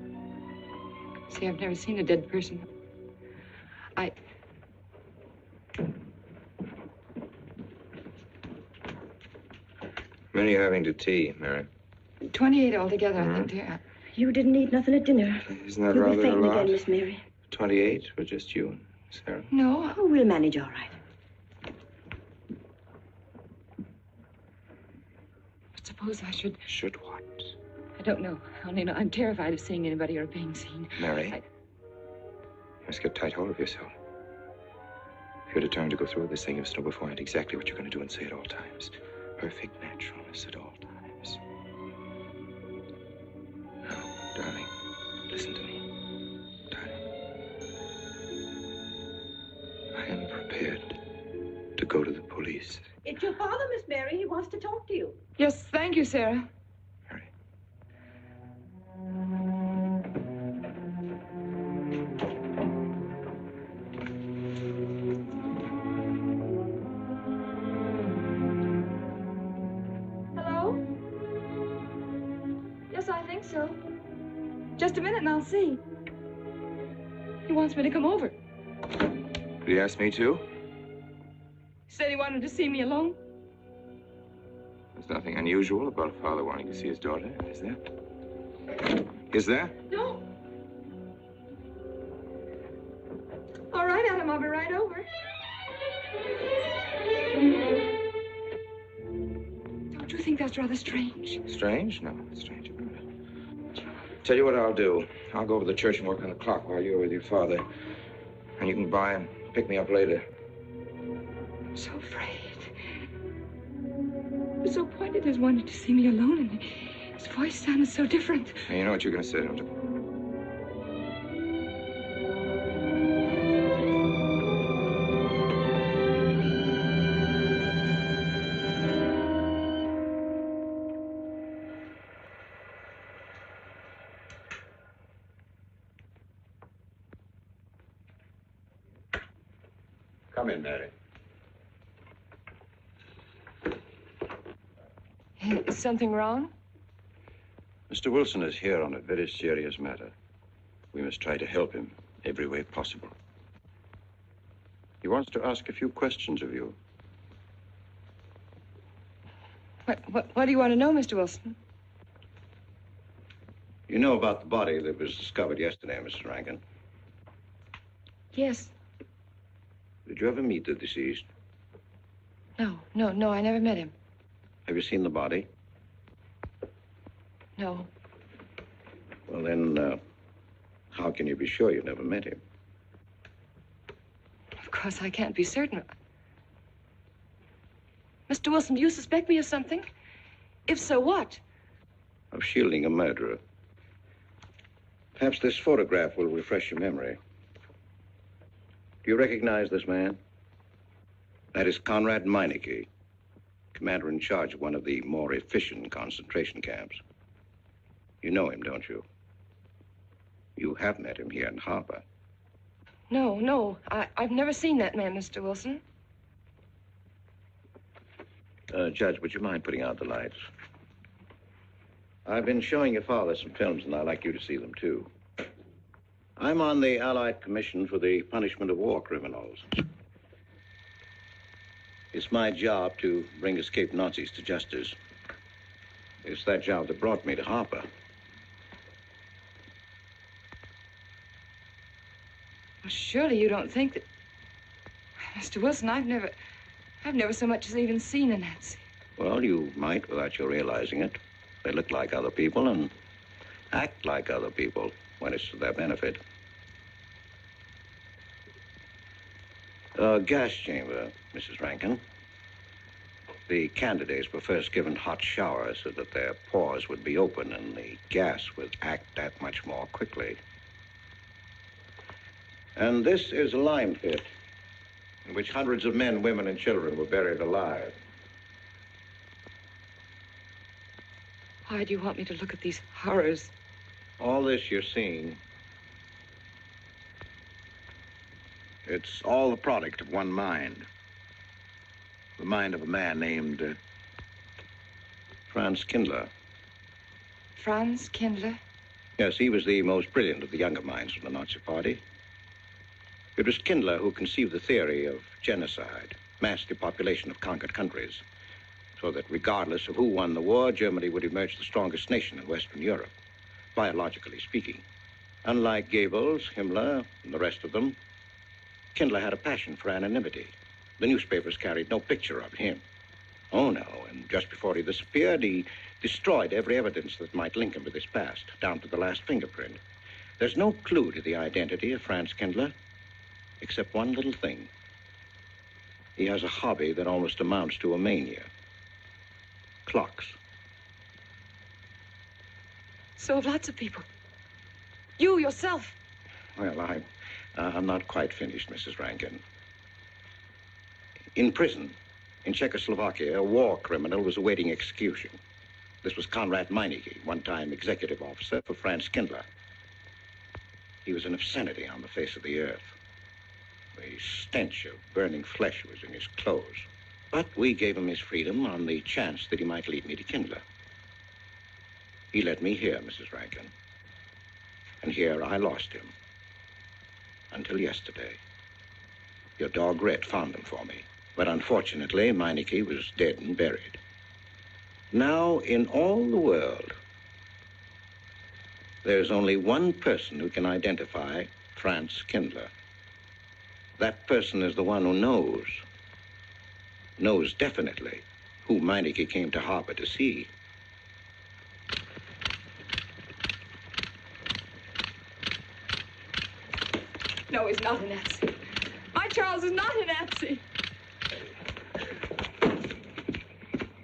See, I've never seen a dead person. Many are having to tea, Mary. 28 altogether, I think, dear. You didn't eat nothing at dinner. Isn't that You'll be rather a fainting lot? again, Miss Mary. 28 for just you and Sarah? No. Oh, we'll manage all right. But suppose I should... Should what? I don't know. I only know I'm terrified of seeing anybody or being seen. Mary, you must get tight hold of yourself. If you're determined to go through with this thing, you must know beforehand exactly what you're going to do and say at all times. Perfect naturalness at all times. Now, darling, listen to me. Darling. I am prepared to go to the police. It's your father, Miss Mary. He wants to talk to you. Yes, thank you, Sarah. Hello? Yes, I think so. Just a minute and I'll see. He wants me to come over. Did he ask me to? He said he wanted to see me alone. There's nothing unusual about a father wanting to see his daughter, is there? Is there? No. All right, Adam, I'll be right over. Don't you think that's rather strange? Strange? No, it's strange about it. Tell you what I'll do. I'll go over to the church and work on the clock while you're with your father. And you can by and pick me up later. I'm so afraid. He was so pointed as wanted to see me alone, and his voice sounded so different. And you know what you're going to say, don't you? Come in, Mary. Is something wrong? Mr. Wilson is here on a very serious matter. We must try to help him every way possible. He wants to ask a few questions of you. What do you want to know, Mr. Wilson? You know about the body that was discovered yesterday, Mrs. Rankin? Yes. Did you ever meet the deceased? No, I never met him. Have you seen the body? No. Well, then, how can you be sure you never met him? Of course, I can't be certain. Mr. Wilson, do you suspect me of something? If so, what? Of shielding a murderer. Perhaps this photograph will refresh your memory. Do you recognize this man? That is Conrad Meineke, commander in charge of one of the more efficient concentration camps. You know him, don't you? You have met him here in Harper. No. I've never seen that man, Mr. Wilson. Judge, would you mind putting out the lights? I've been showing your father some films, and I'd like you to see them, too. I'm on the Allied Commission for the Punishment of War Criminals. It's my job to bring escaped Nazis to justice. It's that job that brought me to Harper. Well, surely you don't think that... Mr. Wilson, I've never so much as even seen a Nazi. Well, you might without you realizing it. They look like other people and act like other people when it's to their benefit. Gas chamber, Mrs. Rankin. The candidates were first given hot showers so that their pores would be open and the gas would act that much more quickly. And this is a lime pit in which hundreds of men, women, and children were buried alive. Why do you want me to look at these horrors? All this you're seeing, it's all the product of one mind. The mind of a man named Franz Kindler. Franz Kindler? Yes, he was the most brilliant of the younger minds of the Nazi Party. It was Kindler who conceived the theory of genocide, mass depopulation of conquered countries, so that regardless of who won the war, Germany would emerge the strongest nation in Western Europe, biologically speaking. Unlike Goebbels, Himmler, and the rest of them, Kindler had a passion for anonymity. The newspapers carried no picture of him. Oh, no, and just before he disappeared, he destroyed every evidence that might link him with his past, down to the last fingerprint. There's no clue to the identity of Franz Kindler, except one little thing. He has a hobby that almost amounts to a mania. Clocks. So have lots of people. You yourself. Well, I'm not quite finished, Mrs. Rankin. In prison, in Czechoslovakia, a war criminal was awaiting execution. This was Konrad Meineke, one-time executive officer for Franz Kindler. He was an obscenity on the face of the earth. The stench of burning flesh was in his clothes. But we gave him his freedom on the chance that he might lead me to Kindler. He led me here, Mrs. Rankin. And here I lost him. Until yesterday. Your dog Red found him for me. But unfortunately, Meineke was dead and buried. Now, in all the world, there's only one person who can identify Franz Kindler. That person is the one who knows definitely who Meineke came to harbor to see. No, he's not a Nazi. My Charles is not a Nazi.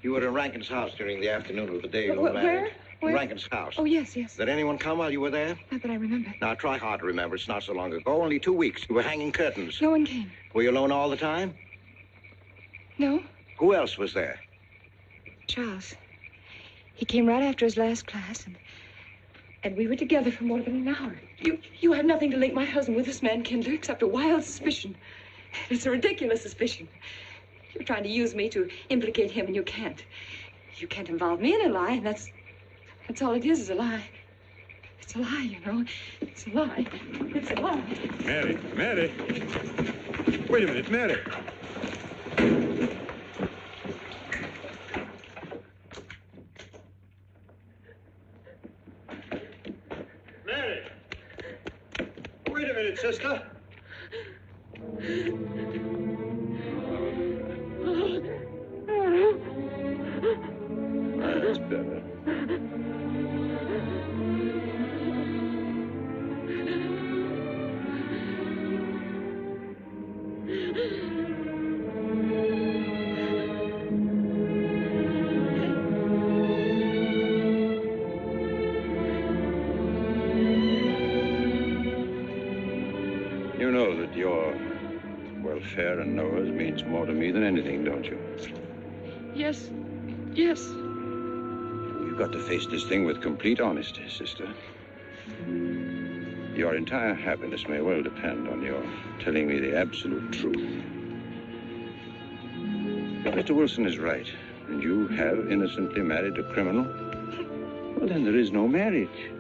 You were at Rankin's house during the afternoon of the day you were married. Where? Rankin's house. Oh, yes. Did anyone come while you were there? Not that I remember. Now, try hard to remember. It's not so long ago. Only 2 weeks. You were hanging curtains. No one came. Were you alone all the time? No. Who else was there? Charles. He came right after his last class, and we were together for more than an hour. You have nothing to link my husband with this man, Kindler, except a wild suspicion. It's a ridiculous suspicion. You're trying to use me to implicate him, and you can't. You can't involve me in a lie, and that's all it is a lie. It's a lie, you know. It's a lie. It's a lie. Mary. Wait a minute, Mary. Mary! Wait a minute, sister. That's better. You know that your welfare and Noah's means more to me than anything, don't you? Yes. You've got to face this thing with complete honesty, sister. Your entire happiness may well depend on your telling me the absolute truth. If Mr. Wilson is right, and you have innocently married a criminal, well, then there is no marriage.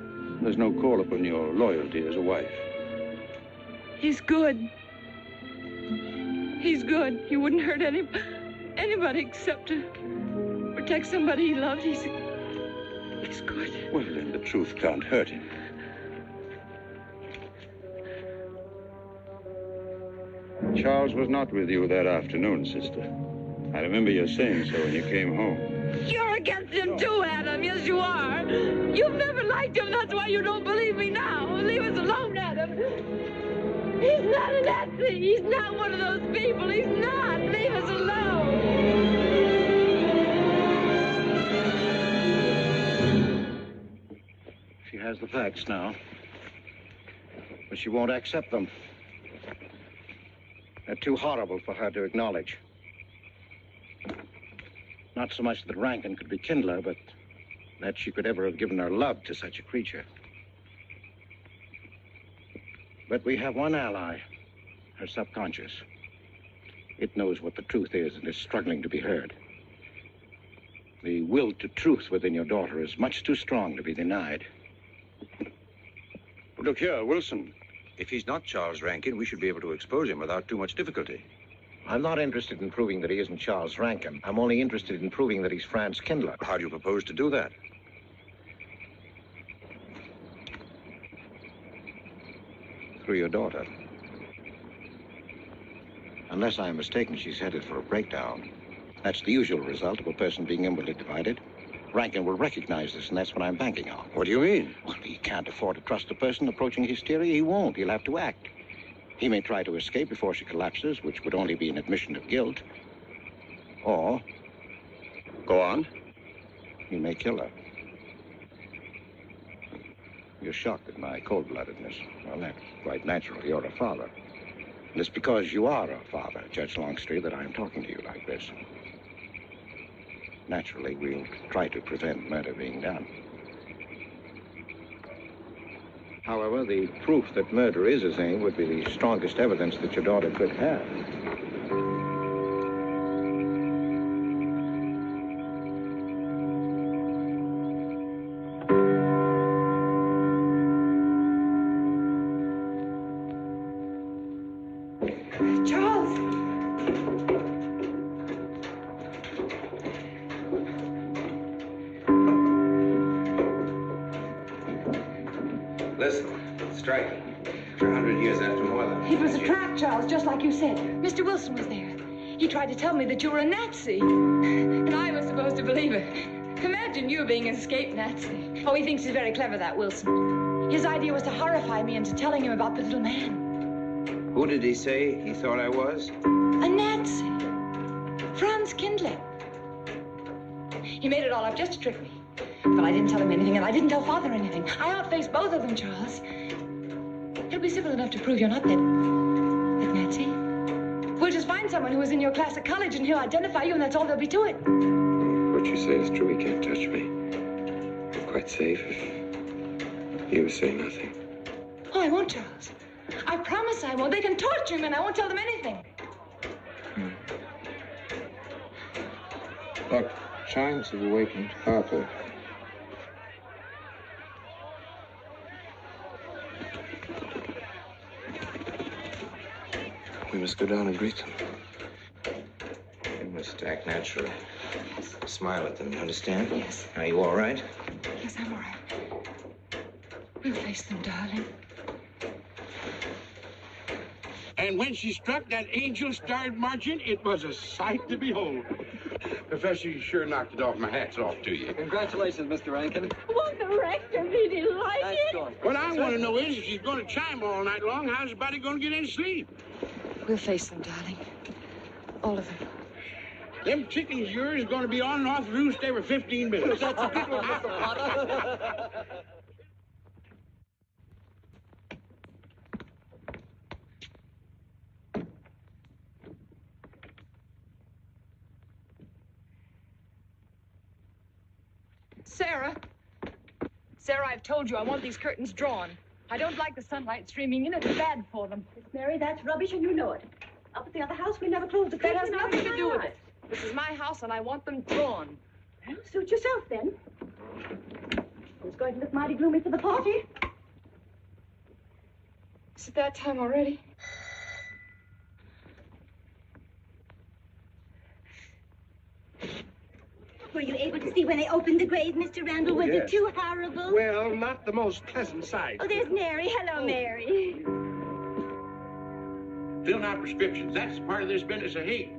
There's no call upon your loyalty as a wife. He's good. He's good. He wouldn't hurt anybody except to protect somebody he loved. He's good. Well, then the truth can't hurt him. Charles was not with you that afternoon, sister. I remember you saying so when you came home. You're against him too, Adam. Yes, you are. You've never liked him. That's why you don't believe me now. Leave us alone, Adam. He's not a Nazi. He's not one of those people. He's not. Leave us alone. She has the facts now, but she won't accept them. They're too horrible for her to acknowledge. Not so much that Rankin could be Kindler, but that she could ever have given her love to such a creature. But we have one ally, her subconscious. It knows what the truth is and is struggling to be heard. The will to truth within your daughter is much too strong to be denied. Look here, Wilson. If he's not Charles Rankin, we should be able to expose him without too much difficulty. I'm not interested in proving that he isn't Charles Rankin. I'm only interested in proving that he's Franz Kindler. How do you propose to do that? Through your daughter. Unless I'm mistaken, she's headed for a breakdown. That's the usual result of a person being inwardly divided. Rankin will recognize this, and that's what I'm banking on. What do you mean? Well, he can't afford to trust a person approaching hysteria. He won't. He'll have to act. He may try to escape before she collapses, which would only be an admission of guilt. Or, Go on. he may kill her. You're shocked at my cold-bloodedness. Well, that's quite natural. You're a father. And it's because you are a father, Judge Longstreet, that I'm talking to you like this. Naturally, we'll try to prevent murder being done. However, the proof that murder is his aim would be the strongest evidence that your daughter could have. Charles! Listen, striking. 100 years after more than... It was a trap, Charles, just like you said. Mr. Wilson was there. He tried to tell me that you were a Nazi. And I was supposed to believe it. Imagine you being an escaped Nazi. Oh, he thinks he's very clever, that Wilson. His idea was to horrify me into telling him about the little man. Who did he say he thought I was? A Nazi. Franz Kindler. He made it all up just to trick me. But I didn't tell him anything, and I didn't tell Father anything. I outfaced both of them, Charles. He'll be civil enough to prove you're not that Nazi. We'll just find someone who was in your class at college, and he'll identify you, and that's all there'll be to it. What you say is true. He can't touch me. I'm quite safe if you say nothing. Oh, I won't, Charles. I promise I won't. They can torture him, and I won't tell them anything. Look, chimes have awakened Harper. We must go down and greet them. You must act naturally. Smile at them, you understand? Yes. Are you all right? Yes, I'm all right. We'll face them, darling. And when she struck that angel-starred margin, it was a sight to behold. Professor, you sure knocked it off. My hat's off to you. Congratulations, Mr. Rankin. What the rectum? Did he like it? What I want to know is, if she's going to chime all night long, how's the body going to get any sleep? We'll face them, darling. All of them. Them chickens of yours are going to be on and off the roost every 15 minutes. That's a good one, Mr. Potter. Sarah. Sarah, I've told you I want these curtains drawn. I don't like the sunlight streaming in. It's bad for them. Miss Mary, that's rubbish and you know it. Up at the other house, we never closed the That curtain. has nothing to do with it. This is my house, and I want them drawn. Well, suit yourself, then. It's going to look mighty gloomy for the party. Is it that time already? Were you able to see when they opened the grave, Mr. Randall? Was yes. it too horrible? Well, not the most pleasant sight. Oh, there's Mary. Hello, Mary. Filling out prescriptions, that's part of this business of hate.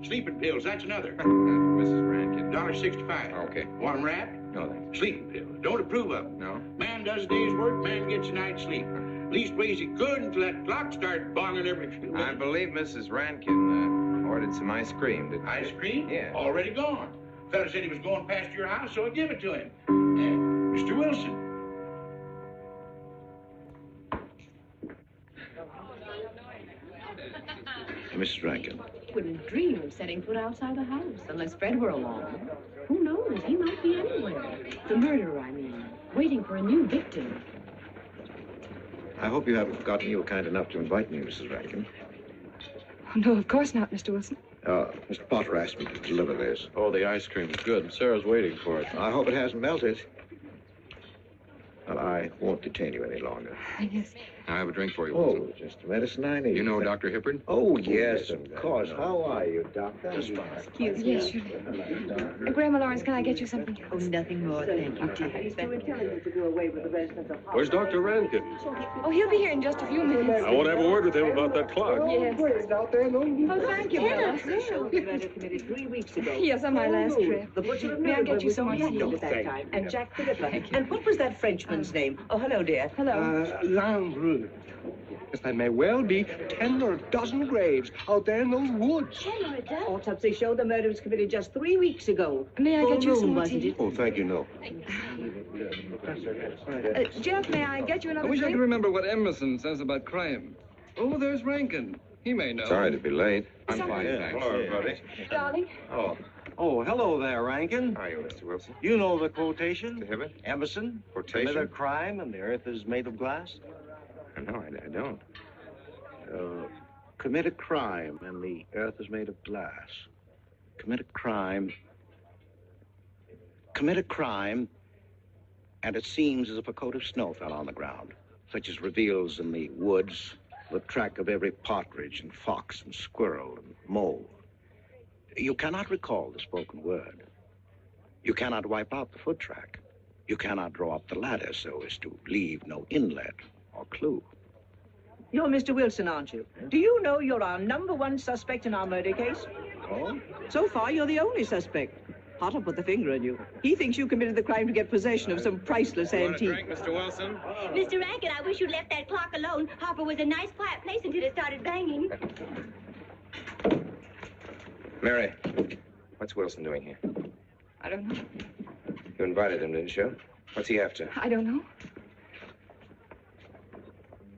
Sleeping pills, that's another. Mrs. Rankin. $1.65. Okay. Want 'em wrapped? No, thanks. Sleeping pills. Don't approve of 'em. No? Man does a day's work, man gets a night's sleep. Leastways he could until that clock started bonging every few minutes. I believe Mrs. Rankin ordered some ice cream. Ice cream? Yeah. Already gone. Fella said he was going past your house, so I give it to him. Mr. Wilson. Mrs. Rankin. Wouldn't dream of setting foot outside the house unless Fred were along. Who knows? He might be anywhere. The murderer, I mean. Waiting for a new victim. I hope you haven't forgotten you were kind enough to invite me, Mrs. Rankin. Oh, no, of course not, Mr. Wilson. Mr. Potter asked me to deliver this. Oh, the ice cream is good. Sarah's waiting for it. I hope it hasn't melted. Well, I won't detain you any longer. Yes. I have a drink for you, Oh, Wilson. just the medicine I need. You know Dr. Hippard? Oh, yes, of course. How are you, Doctor? Excuse me. Yes, sure. Grandma Lawrence, can I get you something? Oh, nothing more, thank you, dear. He's too intelligent to do away with the residents of Where's Dr. Rankin? Oh, he'll be here in just a few minutes. I want to have a word with him about that clock. Yes. Oh, thank you, Bella. Committed 3 weeks ago. Yes, on my last trip. The butcher of May I get you was some on more hand tea? at that time. And Jack the Ripper. Thank you. And what was that Frenchman's name? Oh, hello, dear. Hello. Lambrou. Yes, there may well be 10 or a dozen graves out there in those woods. 10 or a dozen? Autopsy showed the murder was committed just 3 weeks ago. May I get you some more wasn't tea? it? Oh, thank you, no. Jeff, may I get you I another wish I drink? could remember what Emerson says about crime. Oh, there's Rankin. He may know. Sorry to be late. I'm fine, thanks. Hello, everybody. Darling. Oh, hello there, Rankin. How are you, Mr. Wilson? You know the quotation? To have it? Emerson. Quotation? Commit a crime and the earth is made of glass. No, I don't. Commit a crime and the earth is made of glass. Commit a crime. Commit a crime, and it seems as if a coat of snow fell on the ground, such as reveals in the woods the track of every partridge and fox and squirrel and mole. You cannot recall the spoken word. You cannot wipe out the foot track. You cannot draw up the ladder so as to leave no inlet or clue. You're Mr. Wilson, aren't you? Do you know you're our #1 suspect in our murder case? Oh? So far, you're the only suspect. Hartle put the finger on you. He thinks you committed the crime to get possession of some priceless antique. Drink, Mr. Wilson? Mr. Rankin, I wish you'd left that clock alone. Harper was a nice, quiet place until it started banging. Mary, what's Wilson doing here? I don't know. You invited him, didn't you? What's he after? I don't know.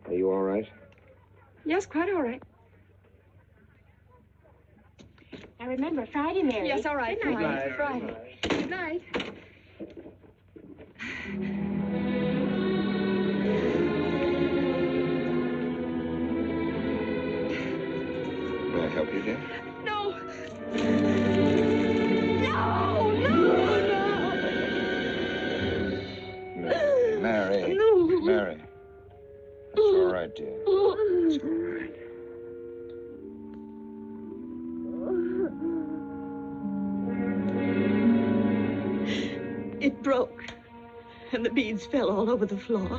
Are you all right? Yes, quite all right. Now remember, Friday, Mary. Yes, all right. Good night. Friday. Good night. May I help you, dear? No. Mary. No. Mary. It's all right, dear. It's all right. It broke, and the beads fell all over the floor.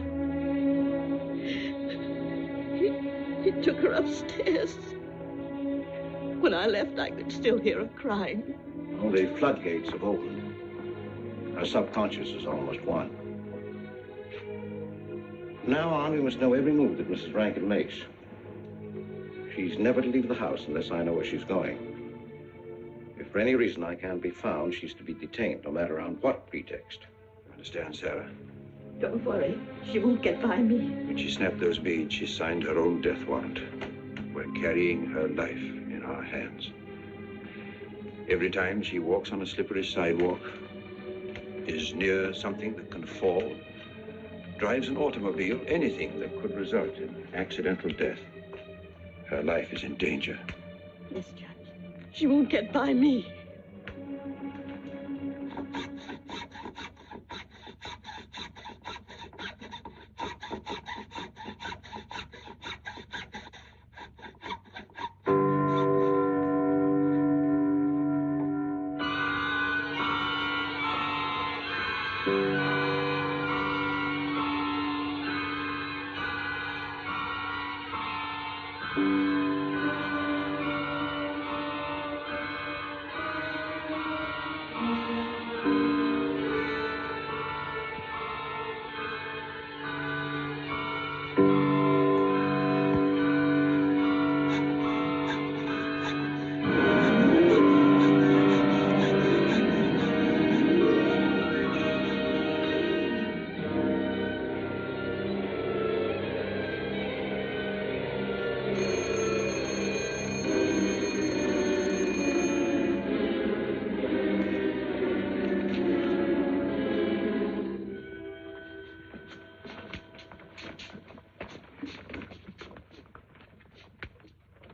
He took her upstairs. When I left, I could still hear her crying. Well, the floodgates have opened. Our subconscious is almost won. From now on, we must know every move that Mrs. Rankin makes. She's never to leave the house unless I know where she's going. If for any reason I can't be found, she's to be detained, no matter on what pretext. Understand, Sarah? Don't worry. She won't get by me. When she snapped those beads, she signed her own death warrant. We're carrying her life in our hands. Every time she walks on a slippery sidewalk, is near something that can fall, drives an automobile, anything that could result in accidental death, her life is in danger. Yes, Judge. She won't get by me.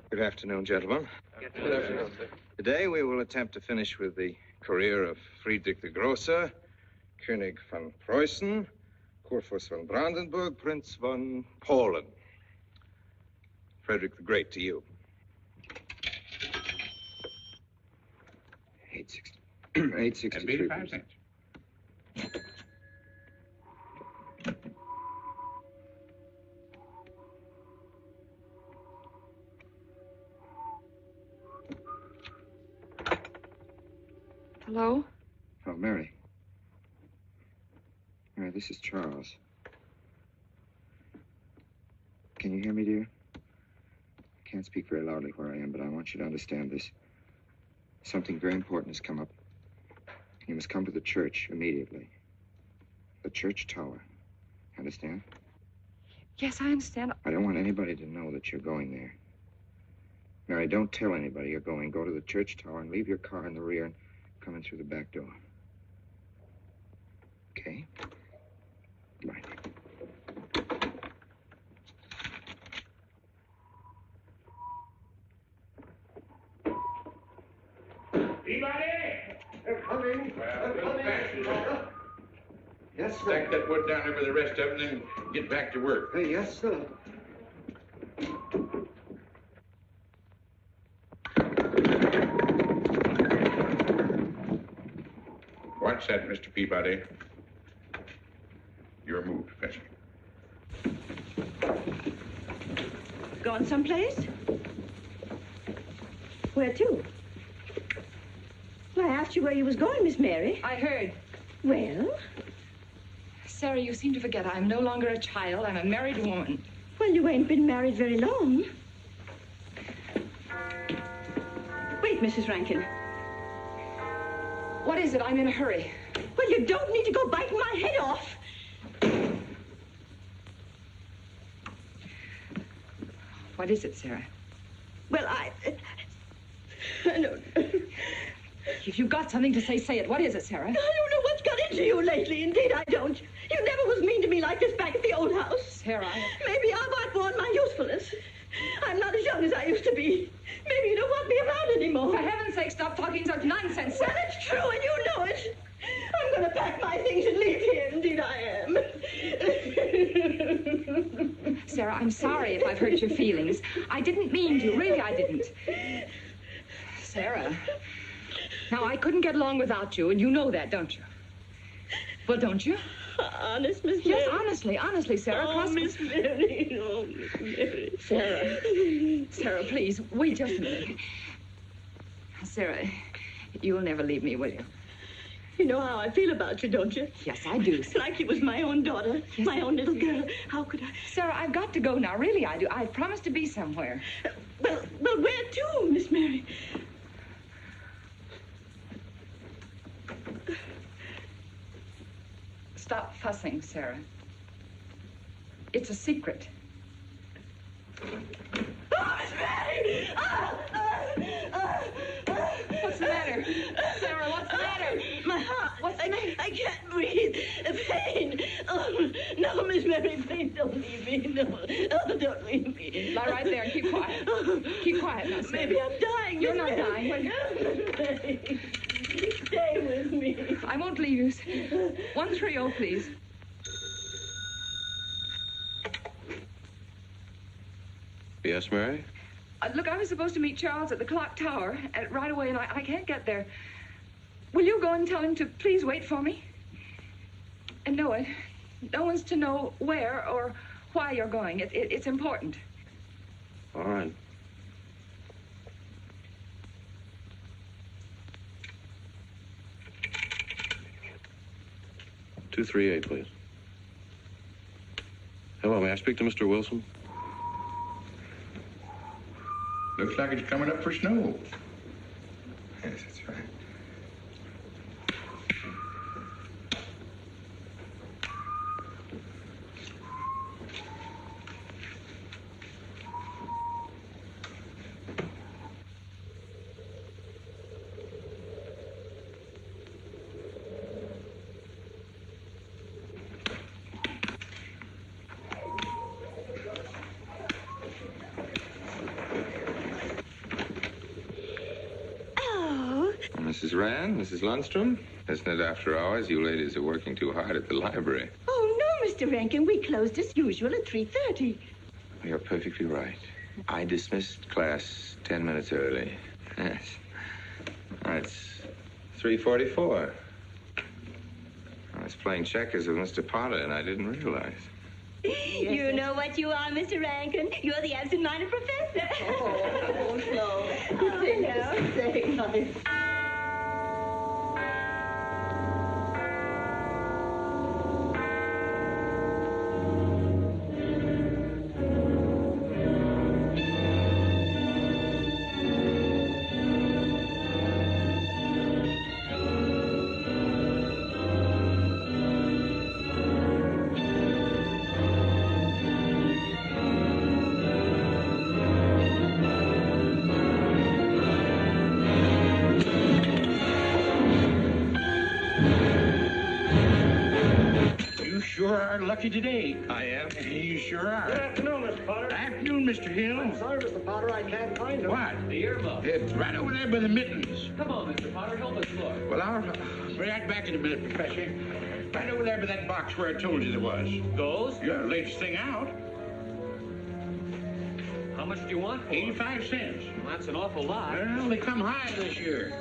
Good afternoon, gentlemen. Good afternoon, sir. Today we will attempt to finish with the career of Friedrich the Grosser, König von Preußen, Kurfürst von Brandenburg, Prince von Polen. Frederick the Great to you. 863. 85 cents. Hello? Oh, Mary. Mary, this is Charles. Can you hear me, dear? I can't speak very loudly where I am, but I want you to understand this. Something very important has come up. You must come to the church immediately. The church tower. Understand? Yes, I understand. I don't want anybody to know that you're going there. Mary, don't tell anybody you're going. Go to the church tower and leave your car in the rear and come in through the back door. Okay? Right. Anybody? They're coming. Well, They're coming. Yes, sir. Stack that wood down there with the rest of them, then get back to work. Hey, yes, sir. What's that, Mr. Peabody? Your move, Professor. Gone someplace? Where to? Well, I asked you where you was going, Miss Mary. I heard. Well? Sarah, you seem to forget I'm no longer a child. I'm a married woman. Well, you ain't been married very long. Wait, Mrs. Rankin. What is it? I'm in a hurry. Well, you don't need to go biting my head off. What is it, Sarah? Well, I don't... If you've got something to say, say it. What is it, Sarah? I don't know what's got into you lately. Indeed, I don't. You never was mean to me like this back at the old house. Sarah, Maybe I've outworn my usefulness. I'm not as young as I used to be. Maybe you don't want me around anymore. For heaven's sake, stop talking such nonsense. Well, it's true, and you know it. I'm going to pack my things and leave here. Indeed, I am. Sarah, I'm sorry if I've hurt your feelings. I didn't mean to. Really, I didn't. Sarah. Now, I couldn't get along without you, and you know that, don't you? Well, don't you? Honest, Miss Mary? Yes, honestly, Sarah. Oh, Miss Mary. Oh, Miss Mary. Sarah, please, wait just a minute. Sarah, you'll never leave me, will you? You know how I feel about you, don't you? Yes, I do. Like you was my own daughter, my own little girl. How could I? Sarah, I've got to go now. Really, I do. I've promised to be somewhere. Well, where to, Miss Mary? Stop fussing, Sarah. It's a secret. Oh, Miss Mary! What's the matter? Sarah, what's the matter? My heart. What's the matter? I can't breathe. Pain. Oh, no, Miss Mary, please don't leave me. No. Oh, don't leave me. Lie right there and keep quiet. Keep quiet now, Sarah. Maybe I'm dying. You're Miss not Mary. dying. Well, Stay with me. I won't leave you. 130, please. Yes, Mary? Look, I was supposed to meet Charles at the clock tower right away, and I can't get there. Will you go and tell him to please wait for me? And no one's to know where or why you're going. It's important. All right. "238, please. Hello, may I speak to Mr. Wilson? Looks like it's coming up for snow. Yes, that's right. Mrs. Rand, Mrs. Lundstrom, isn't it after hours? You ladies are working too hard at the library. Oh, no, Mr. Rankin. We closed as usual at 3:30. You're perfectly right. I dismissed class 10 minutes early. Yes. It's 3:44. I was playing checkers with Mr. Potter, and I didn't realize. You know what you are, Mr. Rankin. You're the absent-minded professor. Oh, no. Say nice. are lucky today. I am. You sure are. Good afternoon, Mr. Potter. Afternoon, Mr. Hill. I'm sorry, Mr. Potter, I can't find him. What? The earmuff. It's right over there by the mittens. Come on, Mr. Potter, help us look. Well, I'll be right back in a minute, Professor. Right over there by that box where I told you there was. Those? Yeah, latest thing out. How much do you want for 85 cents. Well, that's an awful lot. Well, they come high this year.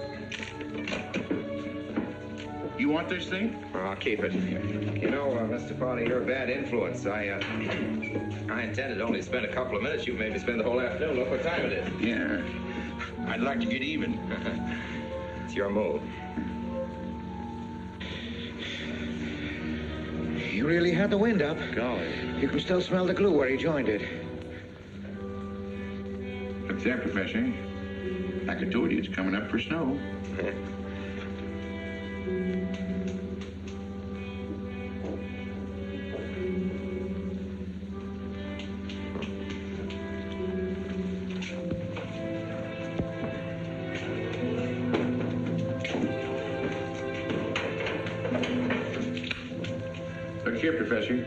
You want this thing? Well, I'll keep it. You know, Mr. Potter, you're a bad influence. I intended only to spend a couple of minutes. You made me spend the whole afternoon. Look what time it is. Yeah. I'd like to get even. It's your move. You really had the wind up. Golly. You can still smell the glue where he joined it. Look there, Professor. Like I told you, it's coming up for snow. Look here, Professor.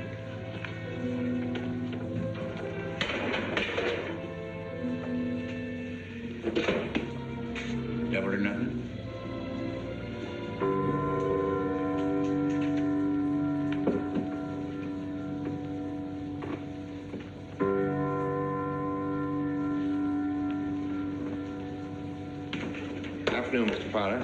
Double or nothing? Afternoon, Mr. Potter.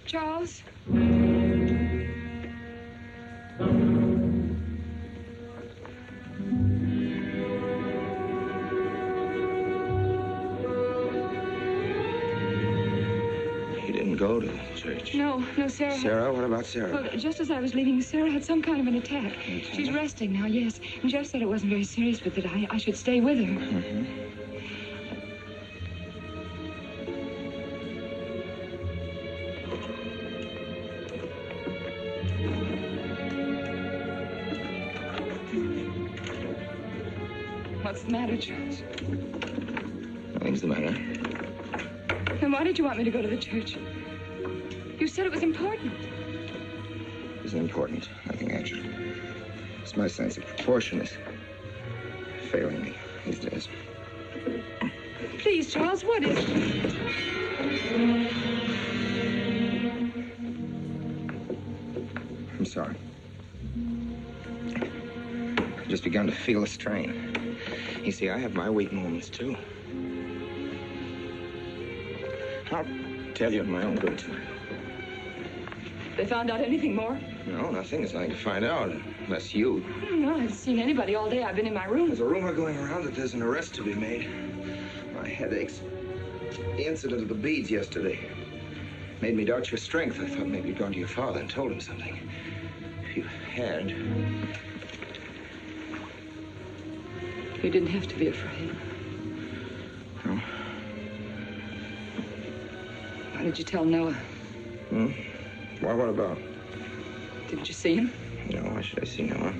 Charles? He didn't go to the church. No, Sarah. Sarah? What about Sarah? Well, just as I was leaving, Sarah had some kind of an attack. She's resting now, yes. And Jeff said it wasn't very serious, but that I should stay with her. Mm-hmm. What's the matter, Charles? Nothing's the matter. Then why did you want me to go to the church? You said it was important. It was important. Nothing actually. It's my sense of proportion is failing me these days. Please, Charles, what is it? I'm sorry. I've just begun to feel a strain. You see, I have my weak moments, too. I'll tell you in my own good time. They found out anything more? No, nothing. There's nothing to find out, unless you. No, I haven't seen anybody all day. I've been in my room. There's a rumor going around that there's an arrest to be made. My head aches. The incident of the beads yesterday made me doubt your strength. I thought maybe you'd gone to your father and told him something. If you had... You didn't have to be afraid. No. Why did you tell Noah? Hmm? Why, what about? Didn't you see him? No, why should I see Noah?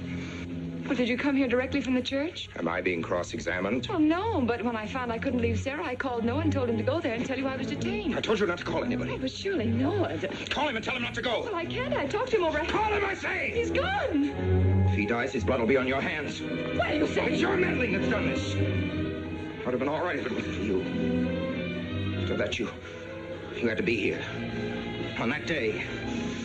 Well, did you come here directly from the church? Am I being cross-examined? Well, no, but when I found I couldn't leave Sarah, I called Noah and told him to go there and tell you I was detained. I told you not to call anybody. Oh, but surely Noah... Call him and tell him not to go. Well, I can't. I talked to him over... Call him, I say! He's gone! If he dies, his blood will be on your hands. What are you saying? It's your meddling that's done this. I'd have been all right if it wasn't for you. After that, you had to be here. On that day.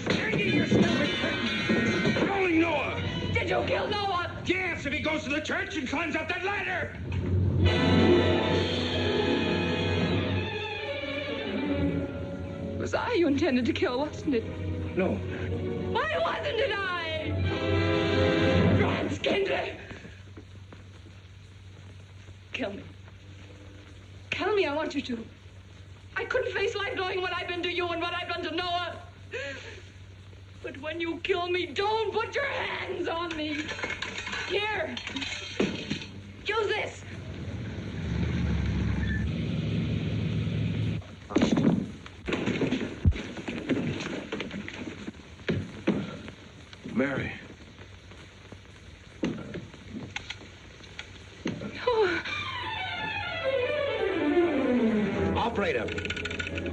Hanging your stupid curtain! Rolling Noah! Did you kill Noah? Yes, if he goes to the church and climbs up that ladder! It was I you intended to kill, wasn't it? No. Why wasn't it I? Franz Kindler! Kill me. Kill me, I want you to. I couldn't face life knowing what I've been to you and what I've done to Noah. But when you kill me, don't put your hands on me. Here. Use this. Mary. Operator.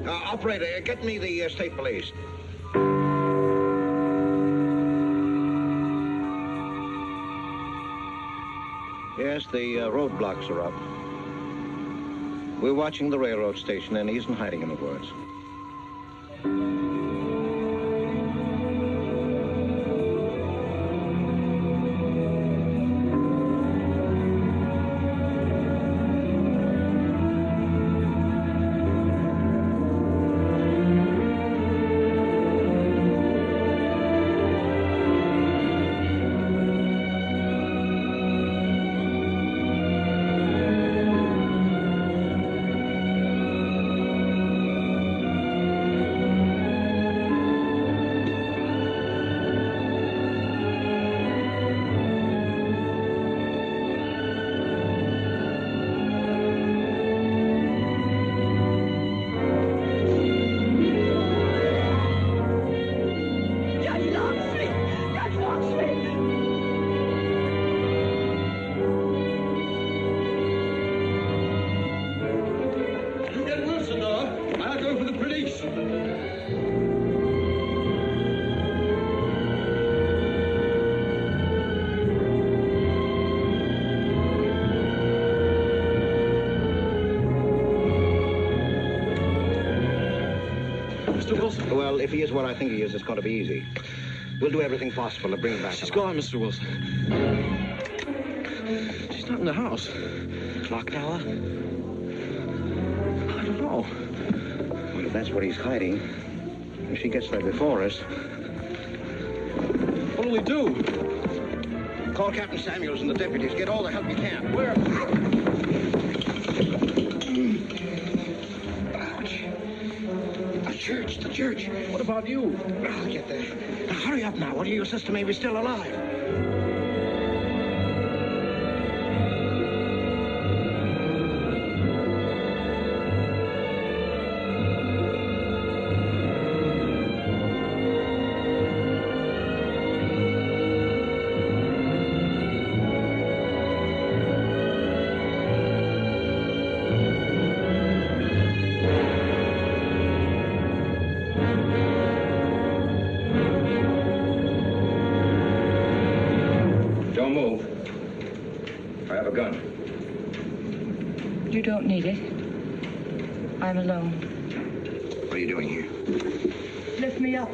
Operator, get me the state police. Yes, the roadblocks are up. We're watching the railroad station, and he isn't hiding in the woods. Well, if he is what I think he is, it's going to be easy. We'll do everything possible to bring him back. She's gone, Mr. Wilson. She's not in the house. Clock tower? I don't know. Well, if that's what he's hiding, if she gets there before us... What do we do? Call Captain Samuels and the deputies. Get all the help you can. Where? The church. What about you? I'll get there. Now, hurry up now. What do your sister may be still alive? You don't need it. I'm alone. What are you doing here? Lift me up.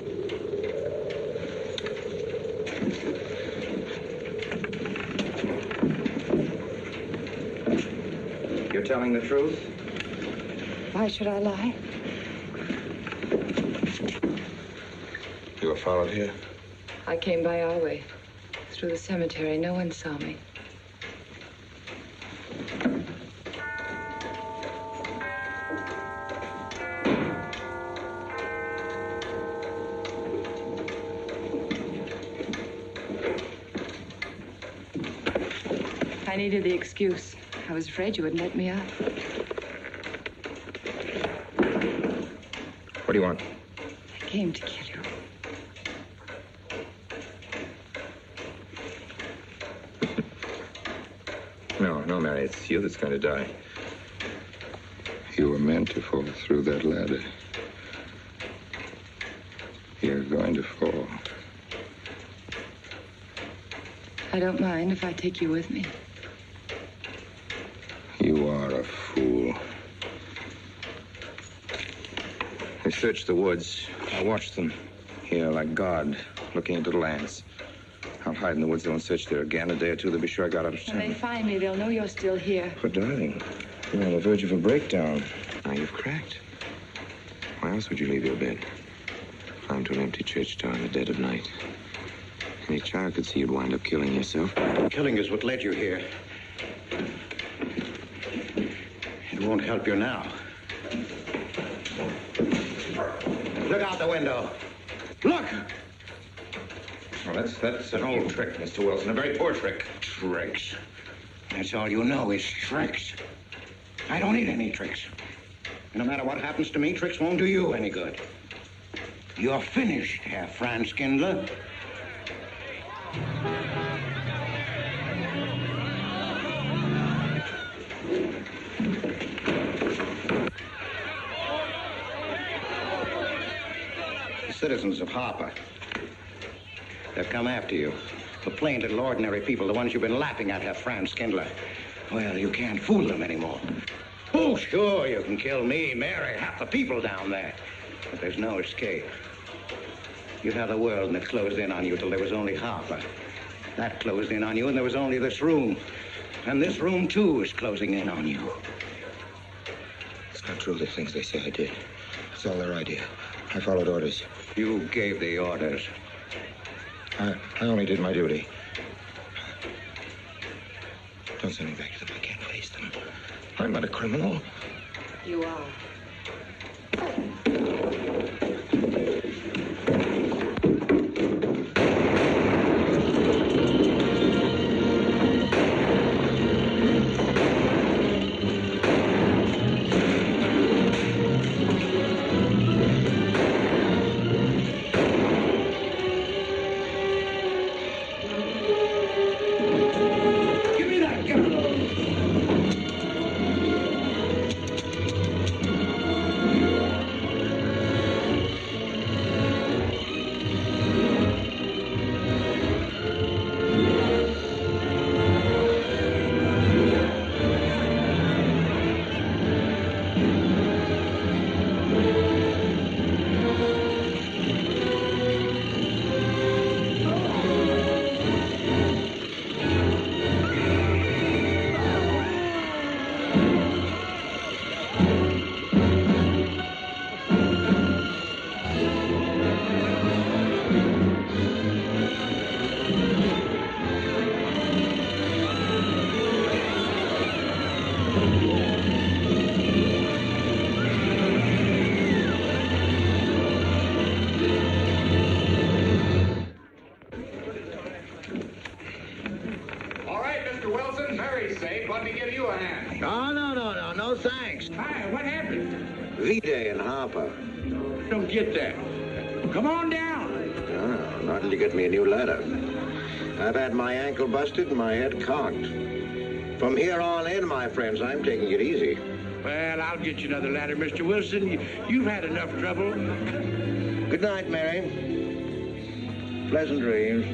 You're telling the truth? Why should I lie? You were followed here? I came by our way. Through the cemetery. No one saw me. I needed the excuse. I was afraid you wouldn't let me out. What do you want? I came to kill you. No, Mary, it's you that's going to die. You were meant to fall through that ladder. You're going to fall. I don't mind if I take you with me. You are a fool. They searched the woods. I watched them here like God, looking into the lands. I'll hide in the woods, though, and search there again. A day or two, they'll be sure I got out of When they town. find me, they'll know you're still here. But, darling, you're on the verge of a breakdown. Now you've cracked. Why else would you leave your bed? Climb to an empty church door in the dead of night. Any child could see you'd wind up killing yourself. Killing is what led you here. It won't help you now. Look out the window. Look! Well, that's an old trick, Mr. Wilson. A very poor trick. Tricks. That's all you know is tricks. I don't need any tricks. No matter what happens to me, tricks won't do you any good. You're finished, Herr Franz Kindler. citizens of Harper. They've come after you. The plain little ordinary people, the ones you've been laughing at, have Franz Kindler. Well, you can't fool them anymore. Oh, sure, you can kill me, Mary, half the people down there. But there's no escape. You had the world, and it closed in on you till there was only Harper. That closed in on you, and there was only this room. And this room, too, is closing in on you. It's not true, the things they say I did. It's all their idea. I followed orders. You gave the orders. I only did my duty. Don't send me back to them. I can't face them. I'm not a criminal. You are. V-Day in Harper. Don't get that. Come on down. Oh, not until you get me a new ladder. I've had my ankle busted and my head conked. From here on in, my friends, I'm taking it easy. Well, I'll get you another ladder, Mr. Wilson. You've had enough trouble. Good night, Mary. Pleasant dreams.